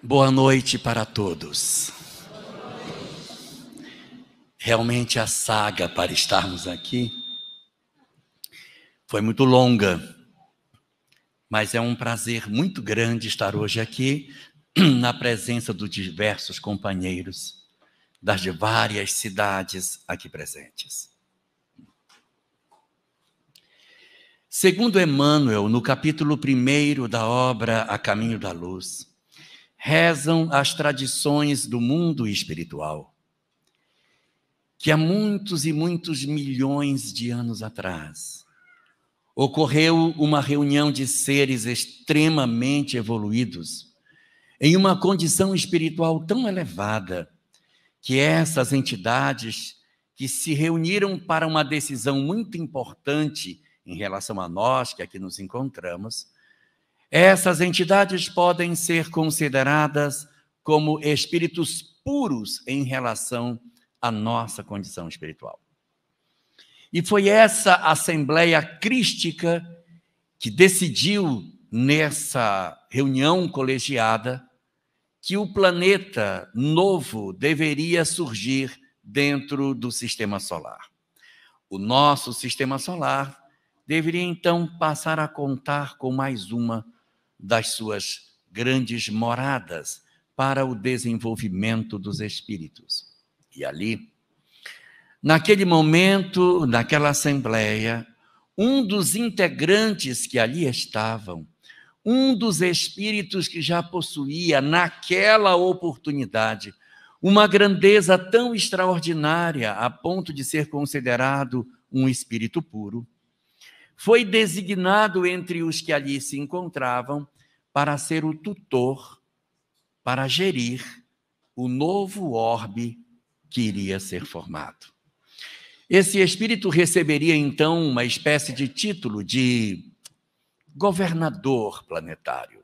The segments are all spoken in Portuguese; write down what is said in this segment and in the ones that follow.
Boa noite para todos. Realmente a saga para estarmos aqui foi muito longa, mas é um prazer muito grande estar hoje aqui na presença dos diversos companheiros das várias cidades aqui presentes. Segundo Emmanuel, no capítulo 1 da obra A Caminho da Luz, rezam as tradições do mundo espiritual, que há muitos e muitos milhões de anos atrás ocorreu uma reunião de seres extremamente evoluídos em uma condição espiritual tão elevada que essas entidades que se reuniram para uma decisão muito importante em relação a nós que aqui nos encontramos, essas entidades podem ser consideradas como espíritos puros em relação à nossa condição espiritual. E foi essa Assembleia Crística que decidiu, nessa reunião colegiada, que o planeta novo deveria surgir dentro do Sistema Solar. O nosso Sistema Solar deveria, então, passar a contar com mais uma das suas grandes moradas para o desenvolvimento dos espíritos. E ali, naquele momento, naquela assembleia, um dos integrantes que ali estavam, um dos espíritos que já possuía, naquela oportunidade, uma grandeza tão extraordinária a ponto de ser considerado um espírito puro, foi designado entre os que ali se encontravam para ser o tutor, para gerir o novo orbe que iria ser formado. Esse espírito receberia, então, uma espécie de título de governador planetário.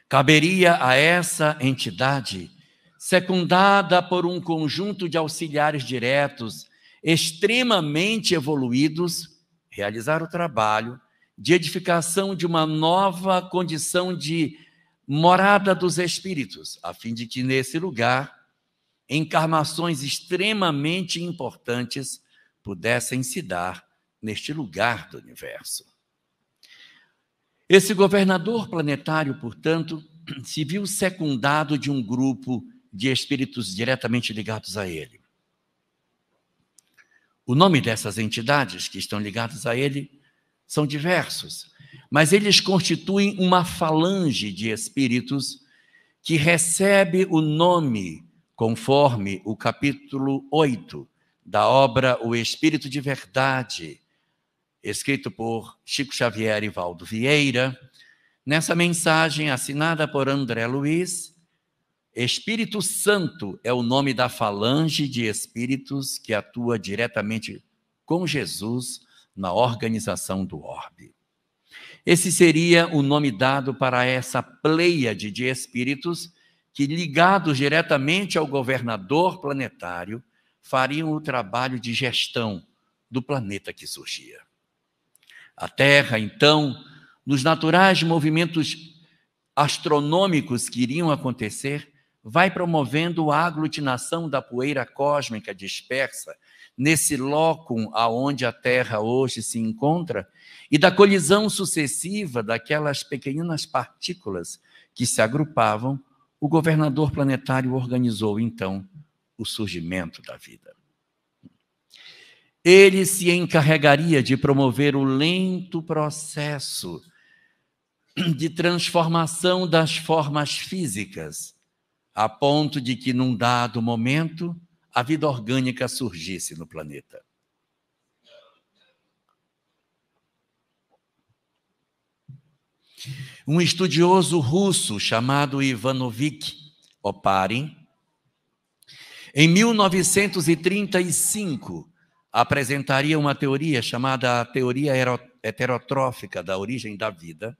Caberia a essa entidade, secundada por um conjunto de auxiliares diretos extremamente evoluídos, realizar o trabalho de edificação de uma nova condição de morada dos espíritos, a fim de que nesse lugar encarnações extremamente importantes pudessem se dar neste lugar do universo. Esse governador planetário, portanto, se viu secundado de um grupo de espíritos diretamente ligados a ele. O nome dessas entidades que estão ligadas a ele são diversos, mas eles constituem uma falange de espíritos que recebe o nome conforme o capítulo 8 da obra O Espírito de Verdade, escrito por Chico Xavier e Valdo Vieira. Nessa mensagem assinada por André Luiz, Espírito Santo é o nome da falange de espíritos que atua diretamente com Jesus na organização do orbe. Esse seria o nome dado para essa pleiade de espíritos que, ligados diretamente ao governador planetário, fariam o trabalho de gestão do planeta que surgia. A Terra, então, nos naturais movimentos astronômicos que iriam acontecer, vai promovendo a aglutinação da poeira cósmica dispersa nesse locum aonde a Terra hoje se encontra e da colisão sucessiva daquelas pequenas partículas que se agrupavam. O governador planetário organizou, então, o surgimento da vida. Ele se encarregaria de promover o lento processo de transformação das formas físicas, a ponto de que, num dado momento, a vida orgânica surgisse no planeta. Um estudioso russo chamado Ivanovich Oparin, em 1935, apresentaria uma teoria chamada teoria heterotrófica da origem da vida.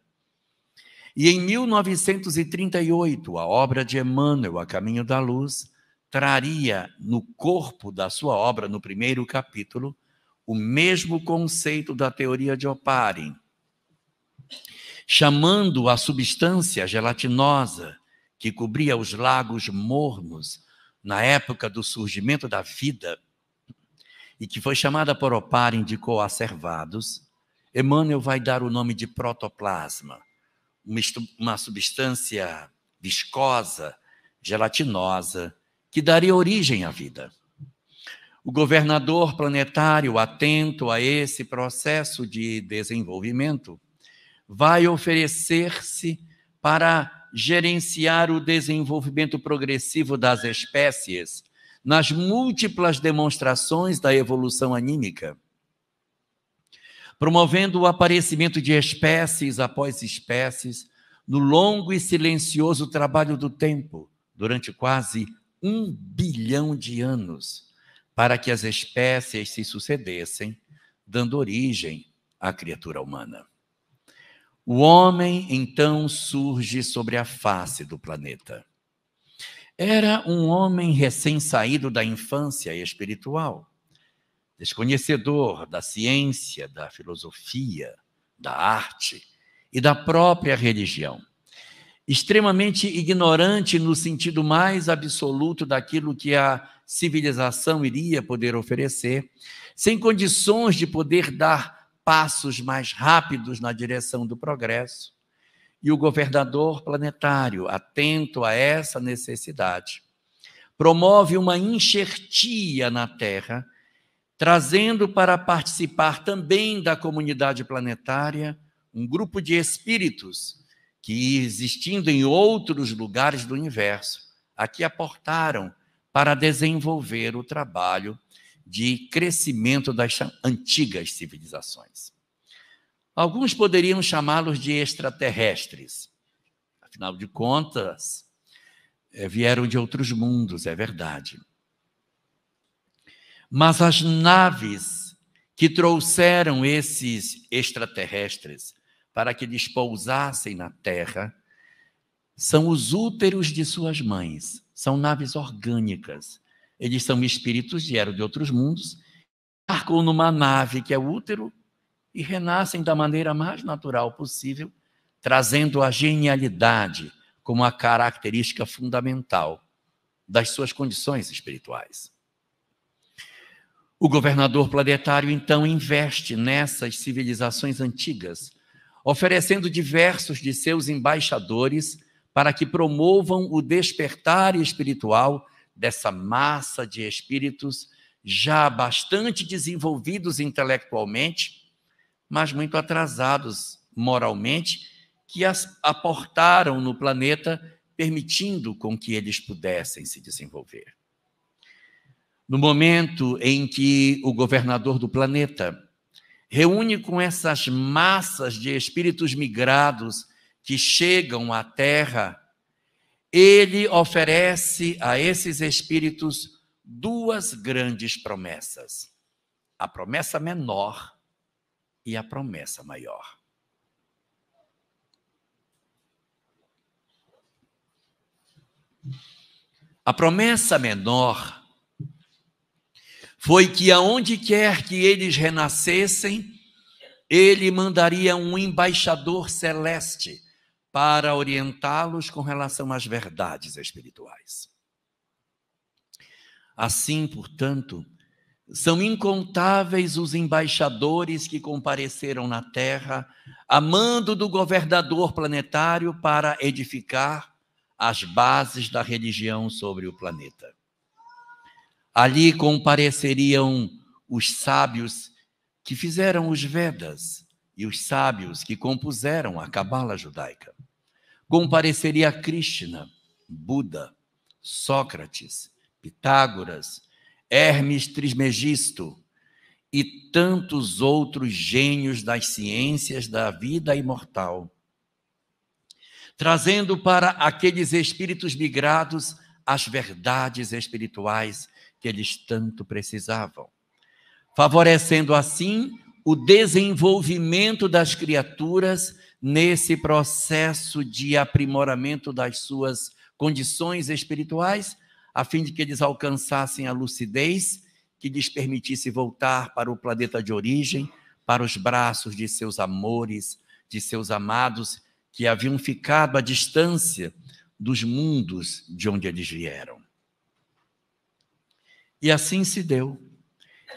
E em 1938, a obra de Emmanuel, A Caminho da Luz, traria no corpo da sua obra, no primeiro capítulo, o mesmo conceito da teoria de Oparin. chamando a substância gelatinosa que cobria os lagos mornos na época do surgimento da vida e que foi chamada por Oparin de coacervados, Emmanuel vai dar o nome de protoplasma, uma substância viscosa, gelatinosa, que daria origem à vida. O governador planetário, atento a esse processo de desenvolvimento, vai oferecer-se para gerenciar o desenvolvimento progressivo das espécies nas múltiplas demonstrações da evolução anímica, promovendo o aparecimento de espécies após espécies no longo e silencioso trabalho do tempo, durante quase 1 bilhão de anos, para que as espécies se sucedessem, dando origem à criatura humana. O homem, então, surge sobre a face do planeta. Era um homem recém-saído da infância espiritual, desconhecedor da ciência, da filosofia, da arte e da própria religião. Extremamente ignorante no sentido mais absoluto daquilo que a civilização iria poder oferecer, sem condições de poder dar passos mais rápidos na direção do progresso. E o governador planetário, atento a essa necessidade, promove uma enxertia na Terra, trazendo para participar também da comunidade planetária um grupo de espíritos que, existindo em outros lugares do universo, aqui aportaram para desenvolver o trabalho de crescimento das antigas civilizações. Alguns poderiam chamá-los de extraterrestres. Afinal de contas, vieram de outros mundos, é verdade. Mas as naves que trouxeram esses extraterrestres para que eles pousassem na Terra são os úteros de suas mães, são naves orgânicas. Eles são espíritos, vieram de outros mundos, embarcam numa nave que é o útero e renascem da maneira mais natural possível, trazendo a genialidade como a característica fundamental das suas condições espirituais. O governador planetário, então, investe nessas civilizações antigas, oferecendo diversos de seus embaixadores para que promovam o despertar espiritual dessa massa de espíritos já bastante desenvolvidos intelectualmente, mas muito atrasados moralmente, que as aportaram no planeta, permitindo com que eles pudessem se desenvolver. No momento em que o governador do planeta reúne com essas massas de espíritos migrados que chegam à Terra, ele oferece a esses espíritos 2 grandes promessas: a promessa menor e a promessa maior. A promessa menor foi que aonde quer que eles renascessem, ele mandaria um embaixador celeste para orientá-los com relação às verdades espirituais. Assim, portanto, são incontáveis os embaixadores que compareceram na Terra, a mando do governador planetário para edificar as bases da religião sobre o planeta. Ali compareceriam os sábios que fizeram os Vedas e os sábios que compuseram a Cabala judaica. Compareceria Krishna, Buda, Sócrates, Pitágoras, Hermes Trismegisto e tantos outros gênios das ciências da vida imortal, trazendo para aqueles espíritos migrados as verdades espirituais que eles tanto precisavam, favorecendo assim o desenvolvimento das criaturas nesse processo de aprimoramento das suas condições espirituais, a fim de que eles alcançassem a lucidez que lhes permitisse voltar para o planeta de origem, para os braços de seus amores, de seus amados que haviam ficado à distância dos mundos de onde eles vieram. E assim se deu.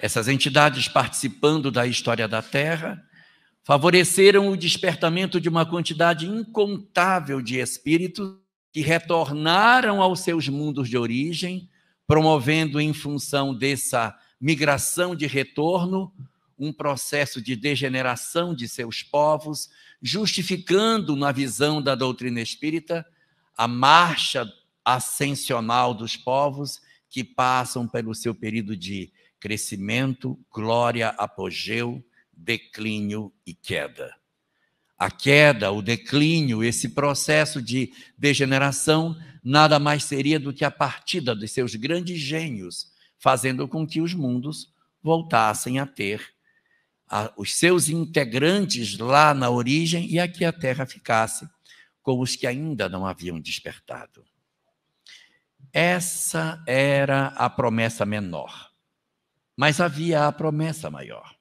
Essas entidades, participando da história da Terra, favoreceram o despertamento de uma quantidade incontável de espíritos que retornaram aos seus mundos de origem, promovendo, em função dessa migração de retorno, um processo de degeneração de seus povos, justificando, na visão da doutrina espírita, a marcha ascensional dos povos que passam pelo seu período de crescimento, glória, apogeu, declínio e queda. A queda, o declínio, esse processo de degeneração, nada mais seria do que a partida dos seus grandes gênios, fazendo com que os mundos voltassem a ter os seus integrantes lá na origem e aqui a Terra ficasse com os que ainda não haviam despertado. Essa era a promessa menor, mas havia a promessa maior.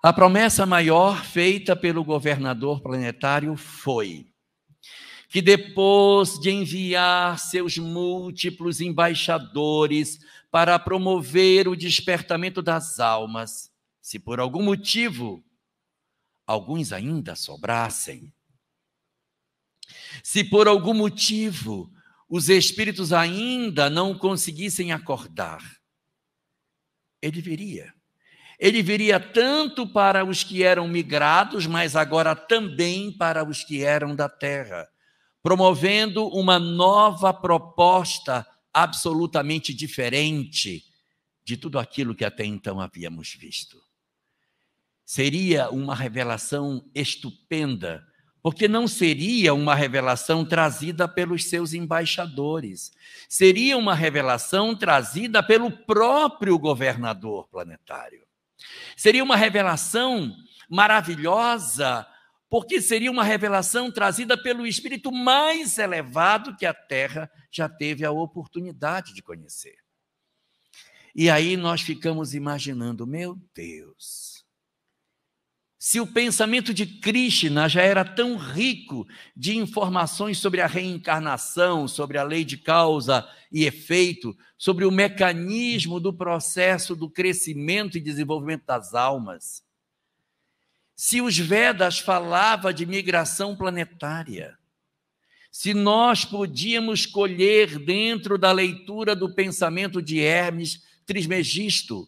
A promessa maior feita pelo governador planetário foi que depois de enviar seus múltiplos embaixadores para promover o despertamento das almas, se por algum motivo alguns ainda sobrassem, se por algum motivo os espíritos ainda não conseguissem acordar, ele viria. Ele viria tanto para os que eram migrados, mas agora também para os que eram da Terra, promovendo uma nova proposta absolutamente diferente de tudo aquilo que até então havíamos visto. Seria uma revelação estupenda, porque não seria uma revelação trazida pelos seus embaixadores, seria uma revelação trazida pelo próprio governador planetário. Seria uma revelação maravilhosa, porque seria uma revelação trazida pelo espírito mais elevado que a Terra já teve a oportunidade de conhecer. E aí nós ficamos imaginando, meu Deus, se o pensamento de Krishna já era tão rico de informações sobre a reencarnação, sobre a lei de causa e efeito, sobre o mecanismo do processo do crescimento e desenvolvimento das almas, se os Vedas falavam de migração planetária, se nós podíamos colher dentro da leitura do pensamento de Hermes Trismegisto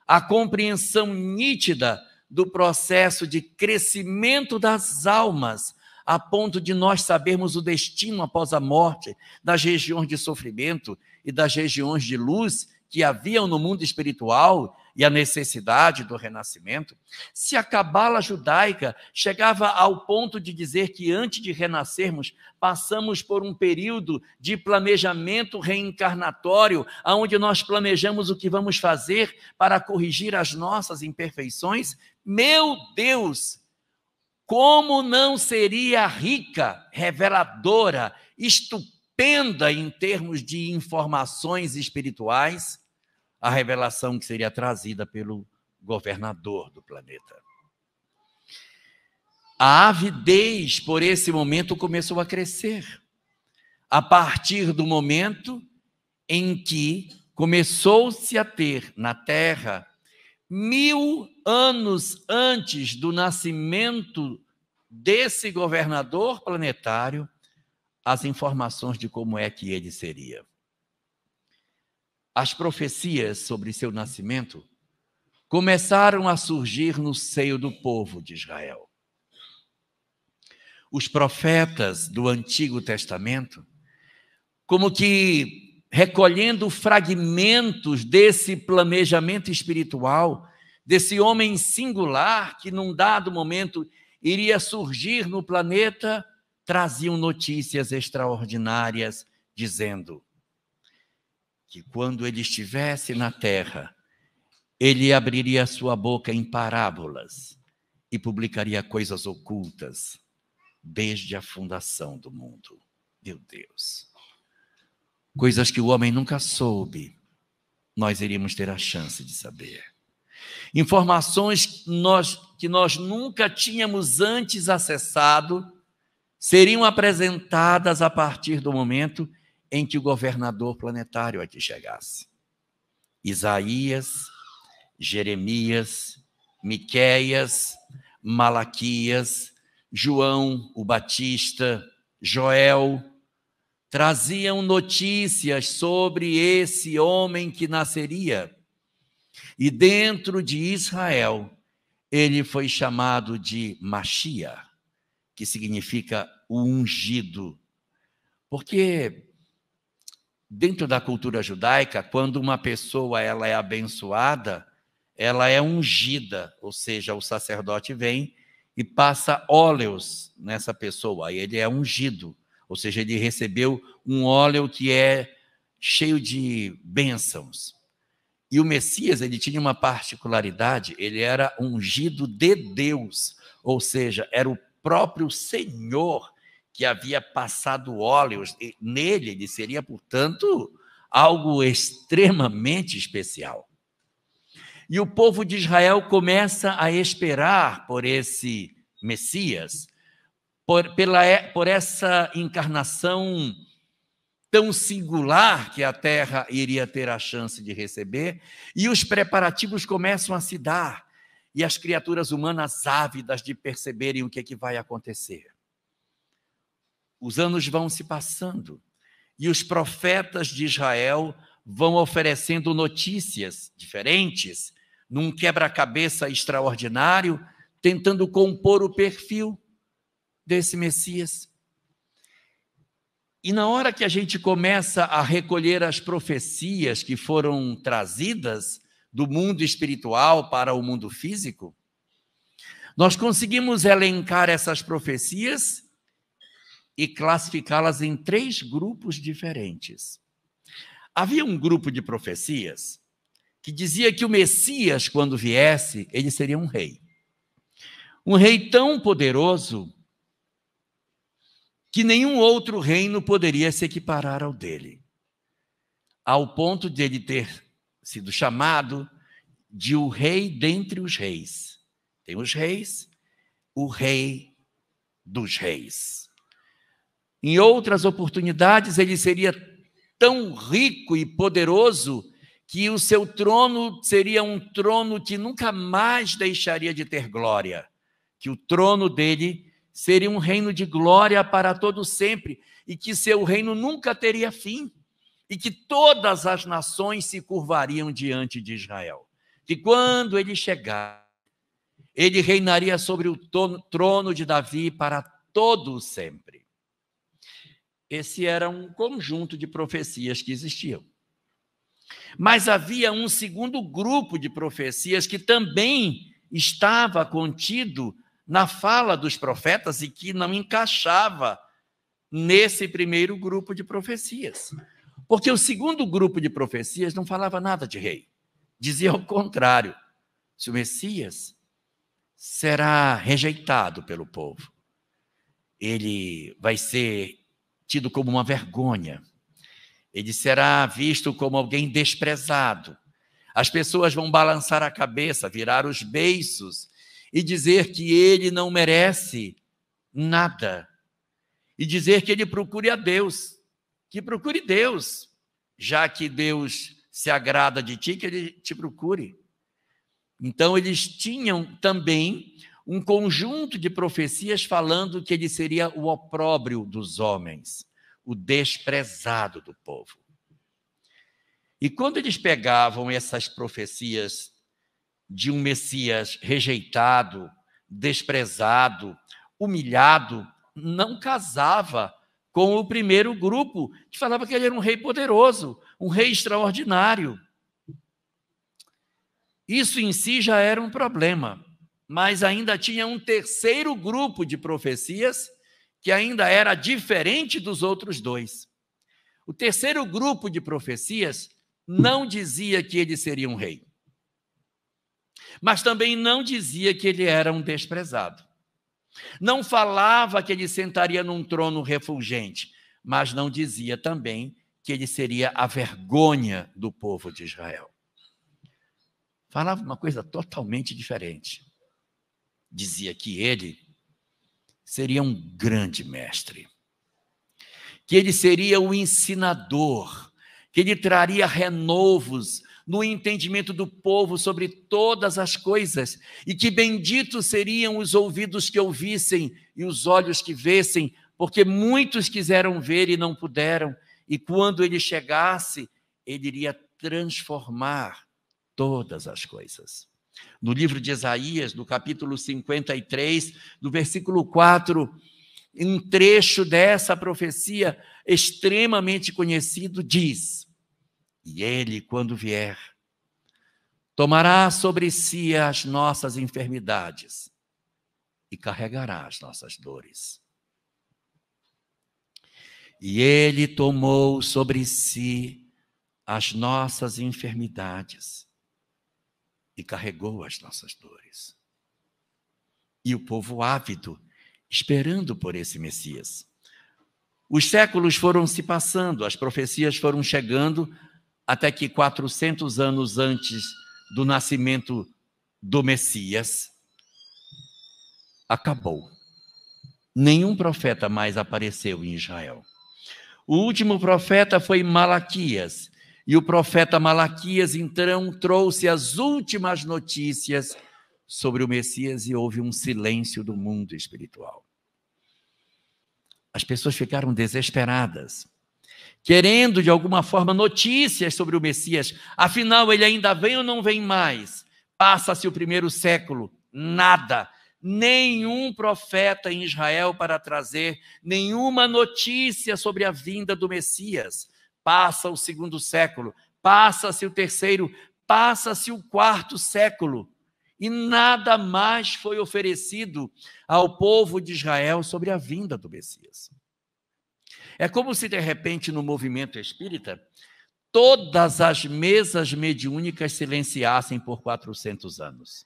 a compreensão nítida do processo de crescimento das almas, a ponto de nós sabermos o destino após a morte, das regiões de sofrimento e das regiões de luz que haviam no mundo espiritual e a necessidade do renascimento. Se a cabala judaica chegava ao ponto de dizer que antes de renascermos, passamos por um período de planejamento reencarnatório, onde nós planejamos o que vamos fazer para corrigir as nossas imperfeições, meu Deus, como não seria rica, reveladora, estupenda em termos de informações espirituais, a revelação que seria trazida pelo governador do planeta. A avidez por esse momento começou a crescer, a partir do momento em que começou-se a ter na Terra, 1000 anos antes do nascimento desse governador planetário, as informações de como é que ele seria. As profecias sobre seu nascimento começaram a surgir no seio do povo de Israel. Os profetas do Antigo Testamento, como que recolhendo fragmentos desse planejamento espiritual, desse homem singular que num dado momento iria surgir no planeta, traziam notícias extraordinárias, dizendo que quando ele estivesse na Terra, ele abriria sua boca em parábolas e publicaria coisas ocultas desde a fundação do mundo. Meu Deus! Coisas que o homem nunca soube, nós iríamos ter a chance de saber. Informações que nós nunca tínhamos antes acessado seriam apresentadas a partir do momento em que o governador planetário aqui chegasse. Isaías, Jeremias, Miqueias, Malaquias, João o Batista, Joel, traziam notícias sobre esse homem que nasceria. E dentro de Israel, ele foi chamado de Machia, que significa o ungido. Porque dentro da cultura judaica, quando uma pessoa ela é abençoada, ela é ungida, ou seja, o sacerdote vem e passa óleos nessa pessoa, aí ele é ungido, ou seja, ele recebeu um óleo que é cheio de bênçãos. E o Messias, ele tinha uma particularidade, ele era ungido de Deus, ou seja, era o próprio Senhor que havia passado óleos nele, ele seria, portanto, algo extremamente especial. E o povo de Israel começa a esperar por esse Messias, por essa encarnação tão singular que a terra iria ter a chance de receber, e os preparativos começam a se dar, e as criaturas humanas ávidas de perceberem o que é que vai acontecer. Os anos vão se passando, e os profetas de Israel vão oferecendo notícias diferentes, num quebra-cabeça extraordinário, tentando compor o perfil desse Messias. E na hora que a gente começa a recolher as profecias que foram trazidas do mundo espiritual para o mundo físico, nós conseguimos elencar essas profecias e classificá-las em 3 grupos diferentes. Havia um grupo de profecias que dizia que o Messias, quando viesse, ele seria um rei. Um rei tão poderoso que nenhum outro reino poderia se equiparar ao dele, ao ponto de ele ter sido chamado de o rei dentre os reis. Tem os reis, o rei dos reis. Em outras oportunidades, ele seria tão rico e poderoso que o seu trono seria um trono que nunca mais deixaria de ter glória, que o trono dele seria um reino de glória para todo sempre, e que seu reino nunca teria fim, e que todas as nações se curvariam diante de Israel. Que quando ele chegar, ele reinaria sobre o trono de Davi para todo sempre. Esse era um conjunto de profecias que existiam. Mas havia um segundo grupo de profecias que também estava contido na fala dos profetas e que não encaixava nesse primeiro grupo de profecias. Porque o segundo grupo de profecias não falava nada de rei. Dizia ao contrário, se o Messias será rejeitado pelo povo, ele vai ser tido como uma vergonha, ele será visto como alguém desprezado. As pessoas vão balançar a cabeça, virar os beiços e dizer que ele não merece nada. E dizer que ele procure a Deus, que procure Deus, já que Deus se agrada de ti, que ele te procure. Então, eles tinham também um conjunto de profecias falando que ele seria o opróbrio dos homens, o desprezado do povo. E quando eles pegavam essas profecias de um Messias rejeitado, desprezado, humilhado, não casava com o primeiro grupo, que falava que ele era um rei poderoso, um rei extraordinário. Isso em si já era um problema, mas ainda tinha um terceiro grupo de profecias que ainda era diferente dos outros 2. O terceiro grupo de profecias não dizia que ele seria um rei, mas também não dizia que ele era um desprezado. Não falava que ele sentaria num trono refulgente, mas não dizia também que ele seria a vergonha do povo de Israel. falava uma coisa totalmente diferente. Dizia que ele seria um grande mestre, que ele seria o ensinador, que ele traria renovos no entendimento do povo sobre todas as coisas, e que benditos seriam os ouvidos que ouvissem e os olhos que vissem, porque muitos quiseram ver e não puderam, e quando ele chegasse, ele iria transformar todas as coisas. No livro de Isaías, no capítulo 53, no versículo 4, um trecho dessa profecia extremamente conhecido diz: e ele, quando vier, tomará sobre si as nossas enfermidades e carregará as nossas dores. E ele tomou sobre si as nossas enfermidades e carregou as nossas dores. E o povo ávido, esperando por esse Messias. Os séculos foram se passando, as profecias foram chegando, até que 400 anos antes do nascimento do Messias, acabou. Nenhum profeta mais apareceu em Israel. O último profeta foi Malaquias, e o profeta Malaquias, então, trouxe as últimas notícias sobre o Messias e houve um silêncio do mundo espiritual. As pessoas ficaram desesperadas, querendo, de alguma forma, notícias sobre o Messias. Afinal, ele ainda vem ou não vem mais? Passa-se o primeiro século, nada. Nenhum profeta em Israel para trazer nenhuma notícia sobre a vinda do Messias. Passa o segundo século, passa-se o terceiro, passa-se o quarto século. E nada mais foi oferecido ao povo de Israel sobre a vinda do Messias. É como se, de repente, no movimento espírita, todas as mesas mediúnicas silenciassem por 400 anos.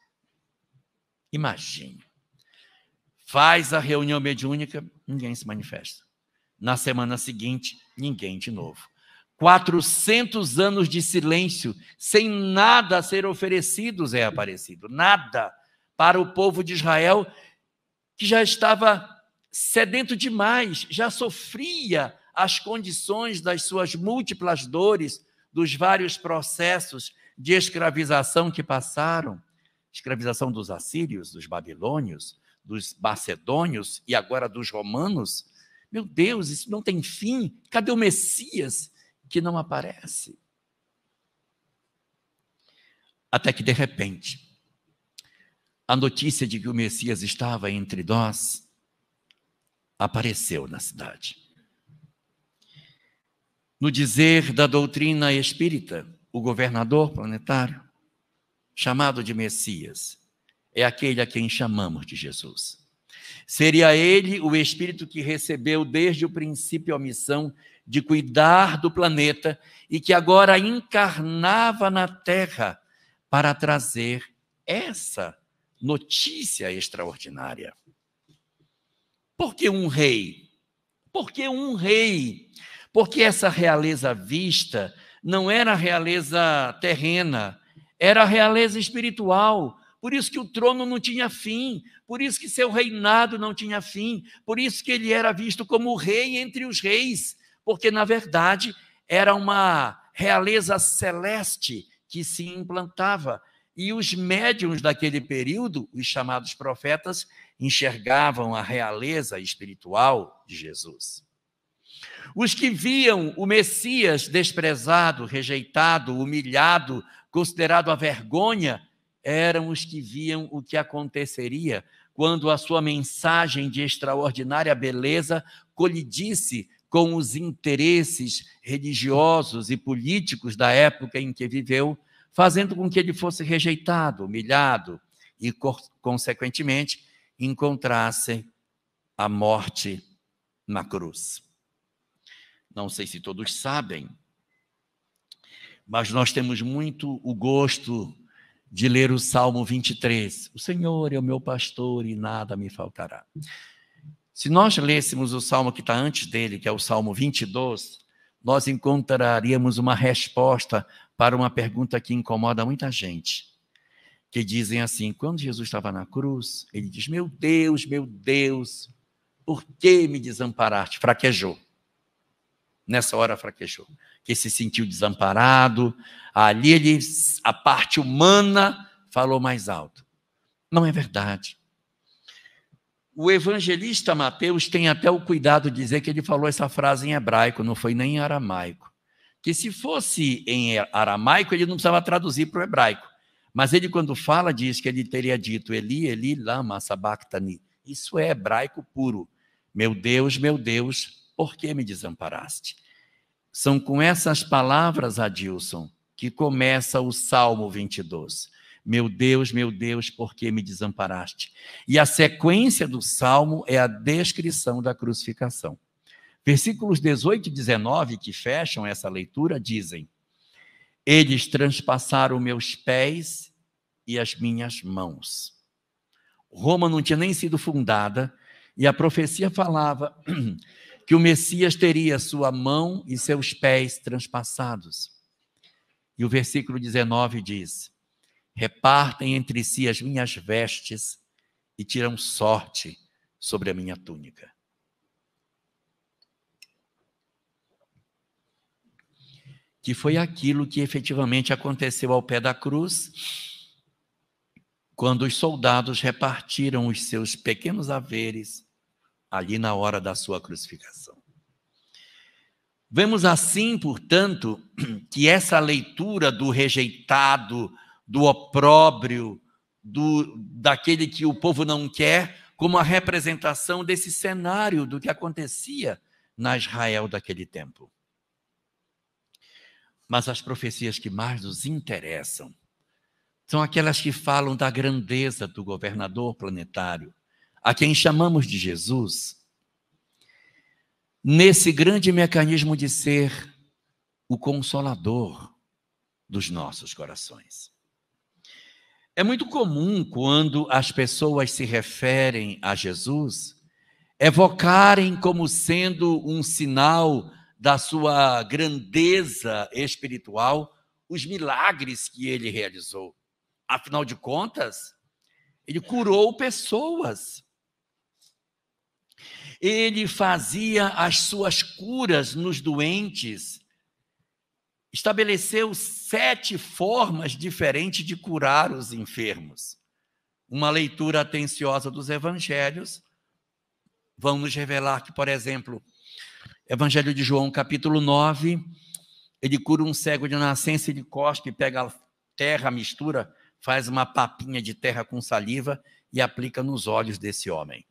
Imagine. Faz a reunião mediúnica, ninguém se manifesta. Na semana seguinte, ninguém de novo. 400 anos de silêncio, sem nada a ser oferecido, Zé Aparecido. Nada para o povo de Israel, que já estava sedento demais, já sofria as condições das suas múltiplas dores, dos vários processos de escravização que passaram, escravização dos assírios, dos babilônios, dos macedônios e agora dos romanos. Meu Deus, isso não tem fim. Cadê o Messias que não aparece? Até que, de repente, a notícia de que o Messias estava entre nós apareceu na cidade. No dizer da doutrina espírita, o governador planetário, chamado de Messias, é aquele a quem chamamos de Jesus. Seria ele o Espírito que recebeu desde o princípio a missão de cuidar do planeta e que agora encarnava na Terra para trazer essa notícia extraordinária. Por que um rei? Por que um rei? Porque essa realeza vista não era a realeza terrena, era a realeza espiritual. Por isso que o trono não tinha fim, por isso que seu reinado não tinha fim, por isso que ele era visto como o rei entre os reis, porque, na verdade, era uma realeza celeste que se implantava. E os médiuns daquele período, os chamados profetas, enxergavam a realeza espiritual de Jesus. Os que viam o Messias desprezado, rejeitado, humilhado, considerado a vergonha, eram os que viam o que aconteceria quando a sua mensagem de extraordinária beleza colidisse com os interesses religiosos e políticos da época em que viveu, fazendo com que ele fosse rejeitado, humilhado e, consequentemente, encontrasse a morte na cruz. Não sei se todos sabem, mas nós temos muito o gosto de ler o Salmo 23. O Senhor é o meu pastor e nada me faltará. Se nós lêssemos o salmo que está antes dele, que é o Salmo 22, nós encontraríamos uma resposta para uma pergunta que incomoda muita gente. que dizem assim: quando Jesus estava na cruz, ele diz: meu Deus, por que me desamparaste? Fraquejou. Nessa hora fraquejou, que se sentiu desamparado. Ali a parte humana falou mais alto. Não é verdade. O evangelista Mateus tem até o cuidado de dizer que ele falou essa frase em hebraico, não foi nem em aramaico. Que se fosse em aramaico, ele não precisava traduzir para o hebraico. Mas ele, quando fala, diz que ele teria dito: Eli, Eli, lama sabachthani. Isso é hebraico puro. Meu Deus, por que me desamparaste? São com essas palavras, Adilson, que começa o Salmo 22. Meu Deus, por que me desamparaste? E a sequência do Salmo é a descrição da crucificação. Versículos 18 e 19, que fecham essa leitura, dizem: eles transpassaram meus pés e as minhas mãos. Roma não tinha nem sido fundada, e a profecia falava que o Messias teria sua mão e seus pés transpassados. E o versículo 19 diz: repartem entre si as minhas vestes e tiram sorte sobre a minha túnica. Que foi aquilo que efetivamente aconteceu ao pé da cruz, quando os soldados repartiram os seus pequenos haveres ali na hora da sua crucificação. Vemos assim, portanto, que essa leitura do rejeitado, do opróbrio, daquele que o povo não quer, como a representação desse cenário do que acontecia na Israel daquele tempo. Mas as profecias que mais nos interessam são aquelas que falam da grandeza do governador planetário, a quem chamamos de Jesus, nesse grande mecanismo de ser o consolador dos nossos corações. É muito comum, quando as pessoas se referem a Jesus, evocarem como sendo um sinal da sua grandeza espiritual os milagres que ele realizou. Afinal de contas, ele curou pessoas. Ele fazia as suas curas nos doentes. Estabeleceu 7 formas diferentes de curar os enfermos. Uma leitura atenciosa dos evangelhos vão nos revelar que, por exemplo, Evangelho de João, capítulo 9, ele cura um cego de nascença, ele cospe, pega a terra, mistura, faz uma papinha de terra com saliva e aplica nos olhos desse homem.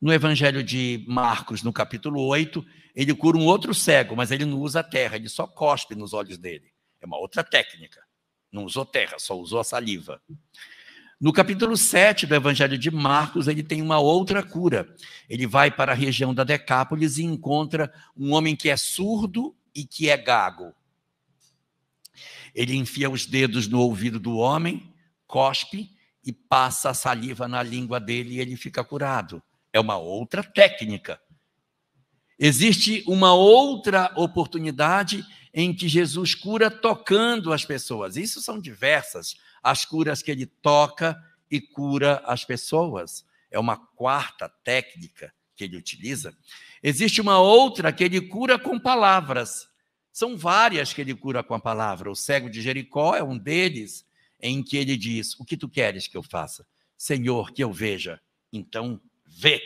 No Evangelho de Marcos, no capítulo 8, ele cura um outro cego, mas ele não usa terra, ele só cospe nos olhos dele. É uma outra técnica. Não usou terra, só usou a saliva. No capítulo 7 do Evangelho de Marcos, ele tem uma outra cura. Ele vai para a região da Decápolis e encontra um homem que é surdo e que é gago. Ele enfia os dedos no ouvido do homem, cospe e passa a saliva na língua dele e ele fica curado. É uma outra técnica. Existe uma outra oportunidade em que Jesus cura tocando as pessoas. Isso são diversas as curas que ele toca e cura as pessoas. É uma quarta técnica que ele utiliza. Existe uma outra que ele cura com palavras. São várias que ele cura com a palavra. O cego de Jericó é um deles, em que ele diz: o que tu queres que eu faça? Senhor, que eu veja. Então, vê.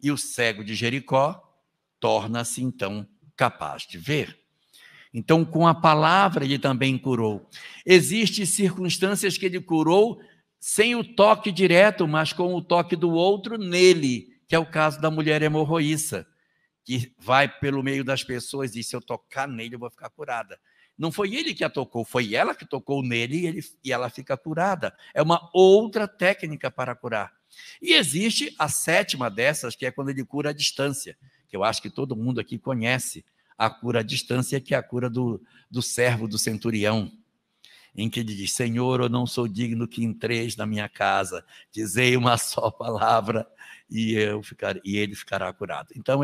E o cego de Jericó torna-se, então, capaz de ver. Então, com a palavra, ele também curou. Existem circunstâncias que ele curou sem o toque direto, mas com o toque do outro nele, que é o caso da mulher hemorroíça, que vai pelo meio das pessoas e diz: se eu tocar nele, eu vou ficar curada. Não foi ele que a tocou, foi ela que tocou nele e ela fica curada. É uma outra técnica para curar. E existe a 7ª dessas, que é quando ele cura à distância, que eu acho que todo mundo aqui conhece, a cura à distância, que é a cura do servo do centurião, em que ele diz: Senhor, eu não sou digno que entreis na minha casa, dizei uma só palavra e ele ficará curado. Então,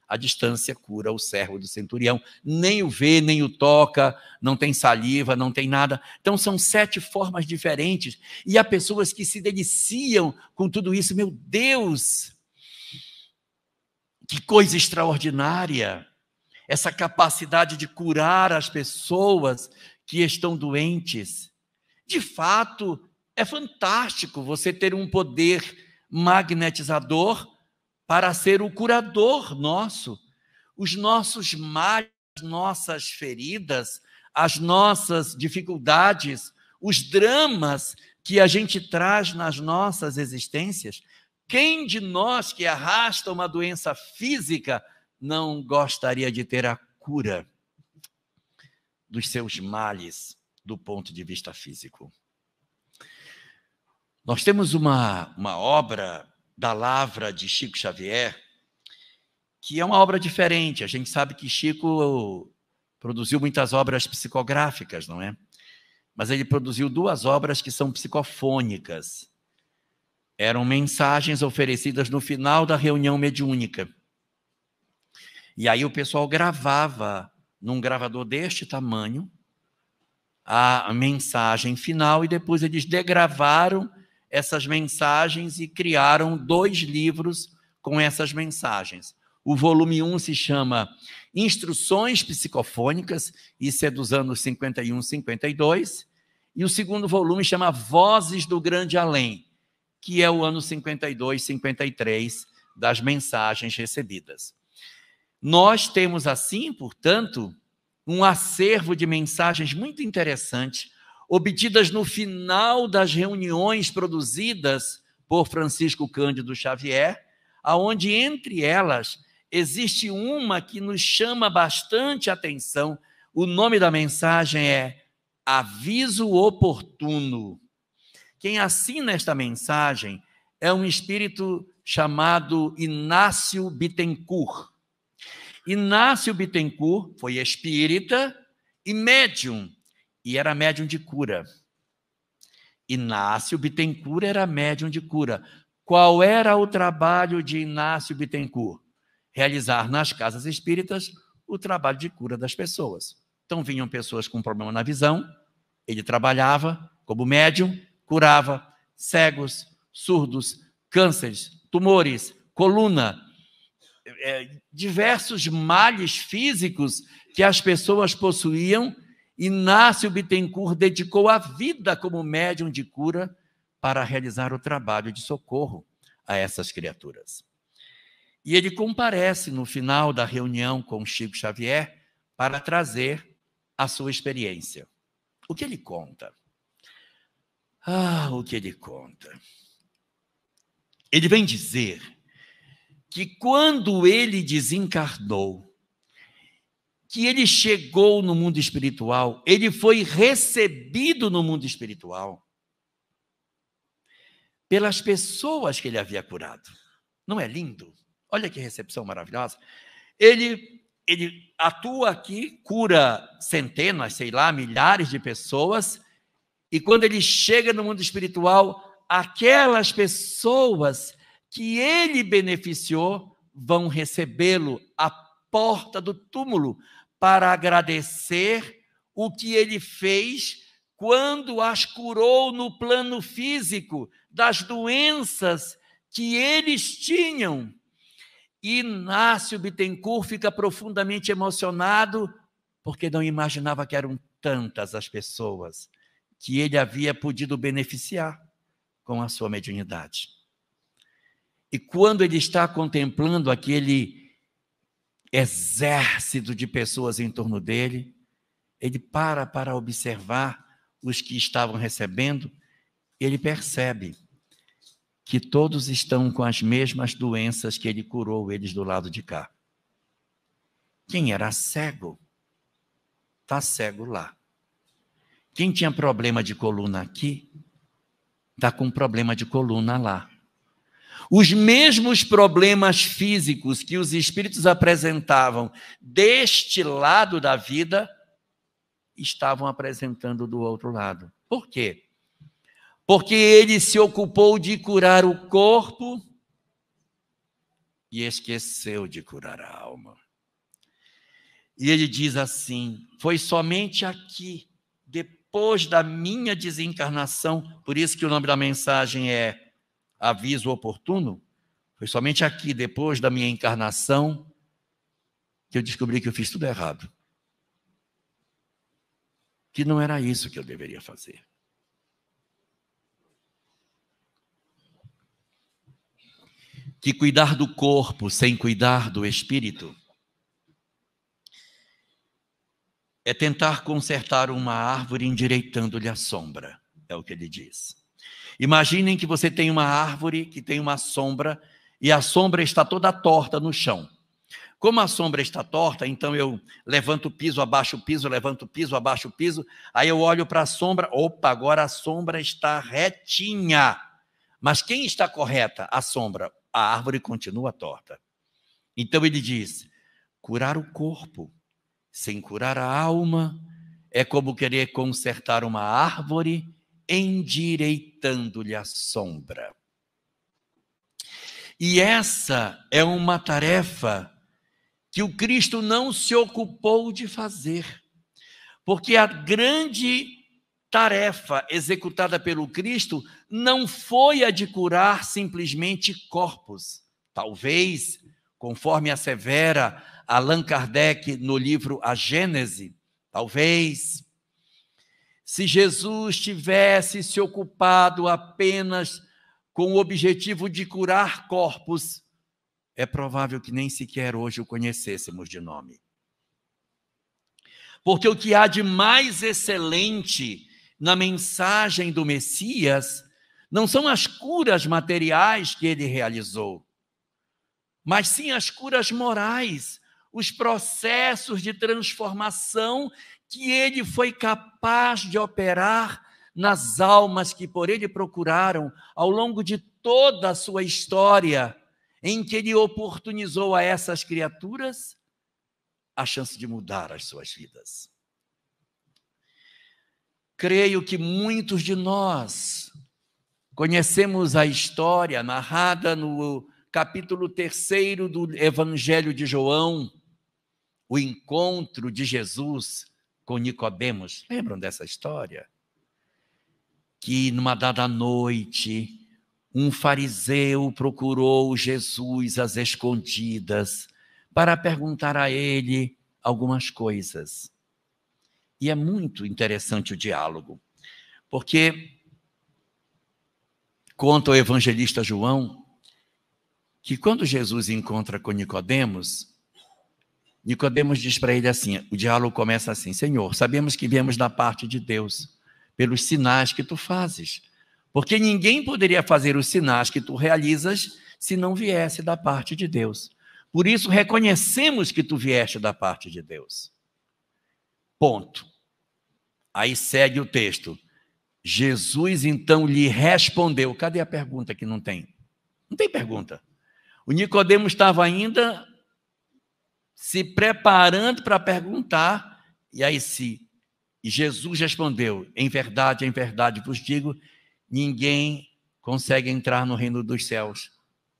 a distância cura o servo do centurião. Nem o vê, nem o toca, não tem saliva, não tem nada. Então, são 7 formas diferentes. E há pessoas que se deliciam com tudo isso. Meu Deus! Que coisa extraordinária! Essa capacidade de curar as pessoas que estão doentes. De fato, é fantástico você ter um poder magnetizador para ser o curador nosso. Os nossos males, as nossas feridas, as nossas dificuldades, os dramas que a gente traz nas nossas existências. Quem de nós que arrasta uma doença física não gostaria de ter a cura dos seus males do ponto de vista físico? Nós temos uma obra da Lavra de Chico Xavier, que é uma obra diferente. A gente sabe que Chico produziu muitas obras psicográficas, não é? Mas ele produziu 2 obras que são psicofônicas. Eram mensagens oferecidas no final da reunião mediúnica. E aí o pessoal gravava num gravador deste tamanho a mensagem final e depois eles degravaram essas mensagens e criaram 2 livros com essas mensagens. O volume 1 se chama Instruções Psicofônicas, isso é dos anos 51, 52, e o segundo volume chama Vozes do Grande Além, que é o ano 52, 53 das mensagens recebidas. Nós temos assim, portanto, um acervo de mensagens muito interessante, obtidas no final das reuniões produzidas por Francisco Cândido Xavier, aonde entre elas existe uma que nos chama bastante atenção. O nome da mensagem é Aviso Oportuno. Quem assina esta mensagem é um espírito chamado Inácio Bittencourt. Inácio Bittencourt foi espírita e médium, e era médium de cura. Inácio Bittencourt era médium de cura. Qual era o trabalho de Inácio Bittencourt? Realizar nas casas espíritas o trabalho de cura das pessoas. Então vinham pessoas com problema na visão, ele trabalhava como médium, curava cegos, surdos, cânceres, tumores, coluna, diversos males físicos que as pessoas possuíam. Inácio Bittencourt dedicou a vida como médium de cura para realizar o trabalho de socorro a essas criaturas. E ele comparece no final da reunião com Chico Xavier para trazer a sua experiência. O que ele conta? O que ele conta? Ele vem dizer que quando ele desencarnou, que ele chegou no mundo espiritual, ele foi recebido no mundo espiritual pelas pessoas que ele havia curado. Não é lindo? Olha que recepção maravilhosa. Ele atua aqui, cura centenas, sei lá, milhares de pessoas, e quando ele chega no mundo espiritual, aquelas pessoas que ele beneficiou vão recebê-lo à porta do túmulo para agradecer o que ele fez quando as curou no plano físico das doenças que eles tinham. Inácio Bittencourt fica profundamente emocionado porque não imaginava que eram tantas as pessoas que ele havia podido beneficiar com a sua mediunidade. E quando ele está contemplando aquele exército de pessoas em torno dele, ele para observar os que estavam recebendo, ele percebe que todos estão com as mesmas doenças que ele curou eles do lado de cá. Quem era cego, está cego lá. Quem tinha problema de coluna aqui, está com problema de coluna lá. Os mesmos problemas físicos que os espíritos apresentavam deste lado da vida, estavam apresentando do outro lado. Por quê? Porque ele se ocupou de curar o corpo e esqueceu de curar a alma. E ele diz assim: foi somente aqui, depois da minha desencarnação, por isso que o nome da mensagem é Aviso Oportuno, foi somente aqui, depois da minha encarnação, que eu descobri que eu fiz tudo errado. Que não era isso que eu deveria fazer. Que cuidar do corpo sem cuidar do espírito é tentar consertar uma árvore endireitando-lhe a sombra, é o que ele diz. Imaginem que você tem uma árvore que tem uma sombra e a sombra está toda torta no chão. Como a sombra está torta, então eu levanto o piso, abaixo o piso, levanto o piso, abaixo o piso, aí eu olho para a sombra, opa, agora a sombra está retinha. Mas quem está correta? A sombra. A árvore continua torta. Então ele diz, curar o corpo sem curar a alma é como querer consertar uma árvore endireitando-lhe a sombra. E essa é uma tarefa que o Cristo não se ocupou de fazer, porque a grande tarefa executada pelo Cristo não foi a de curar simplesmente corpos. Talvez, conforme assevera Allan Kardec no livro A Gênese, talvez, se Jesus tivesse se ocupado apenas com o objetivo de curar corpos, é provável que nem sequer hoje o conhecêssemos de nome. Porque o que há de mais excelente na mensagem do Messias não são as curas materiais que ele realizou, mas sim as curas morais, os processos de transformação que ele foi capaz de operar nas almas que por ele procuraram ao longo de toda a sua história, em que ele oportunizou a essas criaturas a chance de mudar as suas vidas. Creio que muitos de nós conhecemos a história narrada no capítulo 3 do Evangelho de João, o encontro de Jesus com Nicodemos. Lembram dessa história? Que numa dada noite, um fariseu procurou Jesus às escondidas para perguntar a ele algumas coisas. E é muito interessante o diálogo, porque conta o evangelista João que quando Jesus encontra com Nicodemos, Nicodemos diz para ele assim, o diálogo começa assim: Senhor, sabemos que viemos da parte de Deus, pelos sinais que tu fazes, porque ninguém poderia fazer os sinais que tu realizas se não viesse da parte de Deus. Por isso reconhecemos que tu vieste da parte de Deus. Ponto. Aí segue o texto. Jesus então lhe respondeu. Cadê a pergunta que não tem? Não tem pergunta. O Nicodemos estava ainda se preparando para perguntar, e aí e Jesus respondeu: em verdade vos digo, ninguém consegue entrar no reino dos céus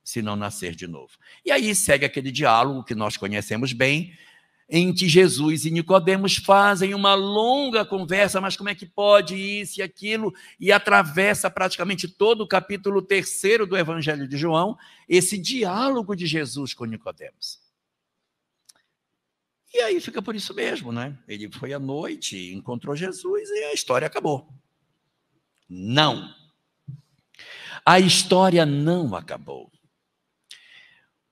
se não nascer de novo. E aí segue aquele diálogo que nós conhecemos bem, em que Jesus e Nicodemos fazem uma longa conversa, mas como é que pode isso e aquilo, e atravessa praticamente todo o capítulo 3 do Evangelho de João, esse diálogo de Jesus com Nicodemos. E aí fica por isso mesmo, né? Ele foi à noite, encontrou Jesus e a história acabou. Não. A história não acabou.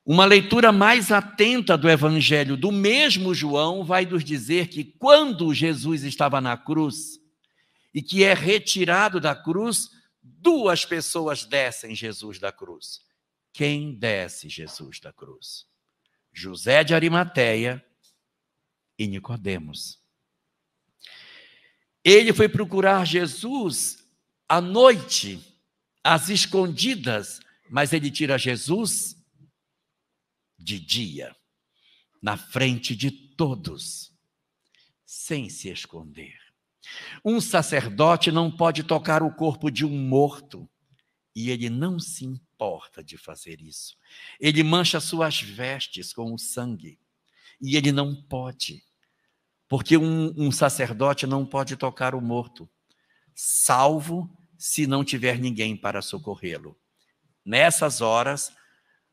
Uma leitura mais atenta do Evangelho do mesmo João vai nos dizer que quando Jesus estava na cruz e que é retirado da cruz, duas pessoas descem Jesus da cruz. Quem desce Jesus da cruz? José de Arimateia e Nicodemos. Ele foi procurar Jesus à noite, às escondidas, mas ele tira Jesus de dia, na frente de todos, sem se esconder. Um sacerdote não pode tocar o corpo de um morto E ele não se importa de fazer isso. Ele mancha suas vestes com o sangue. E ele não pode, porque um sacerdote não pode tocar o morto, salvo se não tiver ninguém para socorrê-lo. Nessas horas,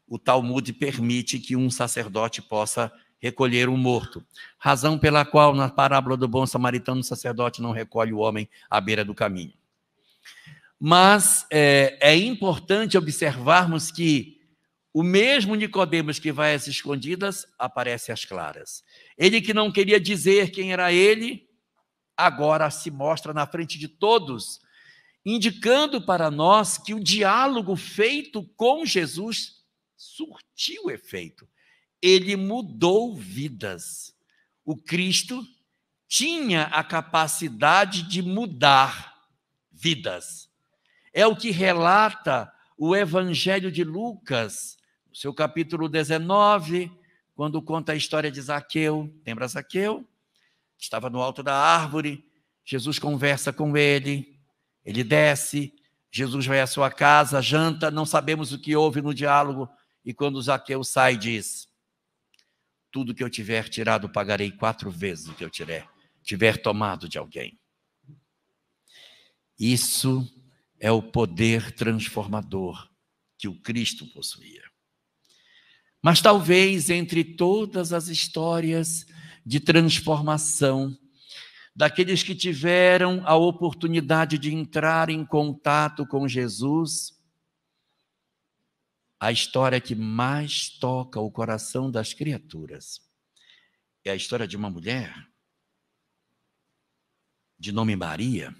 o Talmud permite que um sacerdote possa recolher um morto. Razão pela qual, na parábola do bom samaritano, o sacerdote não recolhe o homem à beira do caminho. Mas é importante observarmos que o mesmo Nicodemos que vai às escondidas, aparece às claras. Ele que não queria dizer quem era ele, agora se mostra na frente de todos, indicando para nós que o diálogo feito com Jesus surtiu efeito. Ele mudou vidas. O Cristo tinha a capacidade de mudar vidas. É o que relata o Evangelho de Lucas, no seu capítulo 19, quando conta a história de Zaqueu. Lembra Zaqueu? Estava no alto da árvore, Jesus conversa com ele, ele desce, Jesus vai à sua casa, janta, não sabemos o que houve no diálogo, e quando Zaqueu sai, diz: tudo que eu tiver tirado, pagarei 4 vezes o que eu tiver tomado de alguém. Isso é o poder transformador que o Cristo possuía. Mas talvez entre todas as histórias de transformação, daqueles que tiveram a oportunidade de entrar em contato com Jesus, a história que mais toca o coração das criaturas é a história de uma mulher de nome Maria,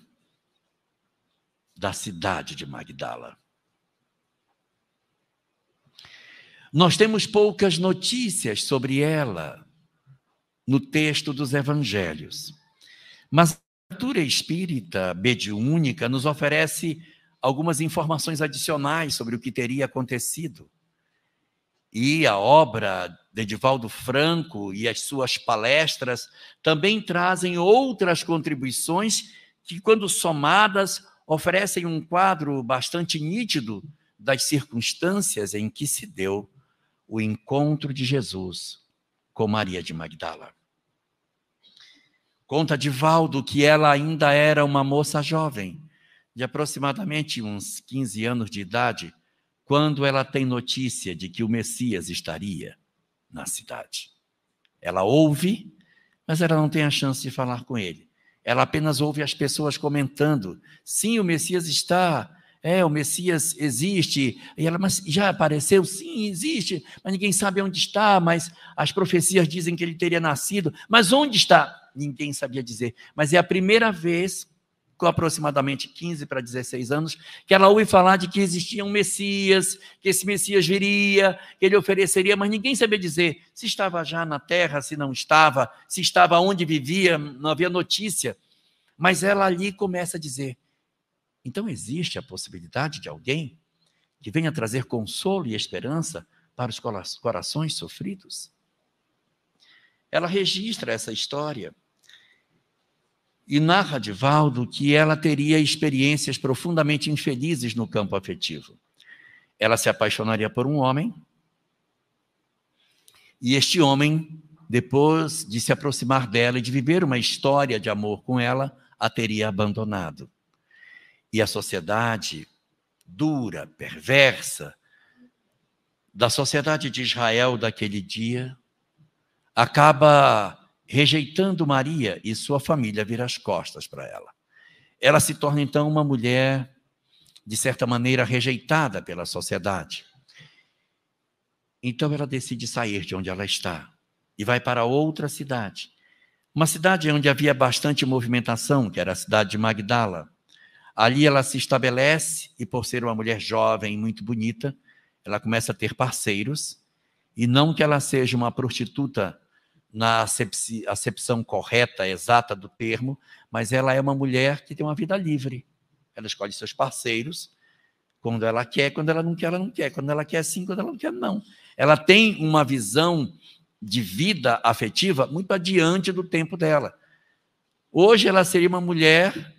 da cidade de Magdala. Nós temos poucas notícias sobre ela no texto dos evangelhos, mas a literatura espírita mediúnica nos oferece algumas informações adicionais sobre o que teria acontecido. E a obra de Edivaldo Franco e as suas palestras também trazem outras contribuições que, quando somadas, oferecem um quadro bastante nítido das circunstâncias em que se deu o encontro de Jesus com Maria de Magdala. Conta Edivaldo que ela ainda era uma moça jovem, de aproximadamente uns 15 anos de idade, quando ela tem notícia de que o Messias estaria na cidade. Ela ouve, mas ela não tem a chance de falar com ele. Ela apenas ouve as pessoas comentando: sim, o Messias está, o Messias existe. E ela: mas já apareceu? Sim, existe, mas ninguém sabe onde está, mas as profecias dizem que ele teria nascido. Mas onde está? Ninguém sabia dizer. Mas é a primeira vez, com aproximadamente 15 para 16 anos, que ela ouve falar de que existia um Messias, que esse Messias viria, que ele ofereceria, mas ninguém sabia dizer se estava já na terra, se não estava, se estava onde vivia, não havia notícia. Mas ela ali começa a dizer: então existe a possibilidade de alguém que venha trazer consolo e esperança para os corações sofridos? Ela registra essa história e narra Edivaldo que ela teria experiências profundamente infelizes no campo afetivo. Ela se apaixonaria por um homem, e este homem, depois de se aproximar dela e de viver uma história de amor com ela, a teria abandonado. E a sociedade dura, perversa, da sociedade de Israel daquele dia, acaba rejeitando Maria, e sua família vira as costas para ela. Ela se torna, então, uma mulher, de certa maneira, rejeitada pela sociedade. Então ela decide sair de onde ela está e vai para outra cidade. Uma cidade onde havia bastante movimentação, que era a cidade de Magdala. Ali ela se estabelece e, por ser uma mulher jovem, muito bonita, ela começa a ter parceiros, e não que ela seja uma prostituta na acepção correta, exata do termo, mas ela é uma mulher que tem uma vida livre. Ela escolhe seus parceiros quando ela quer, quando ela não quer, quando ela quer sim, quando ela não quer não. Ela tem uma visão de vida afetiva muito adiante do tempo dela. Hoje ela seria uma mulher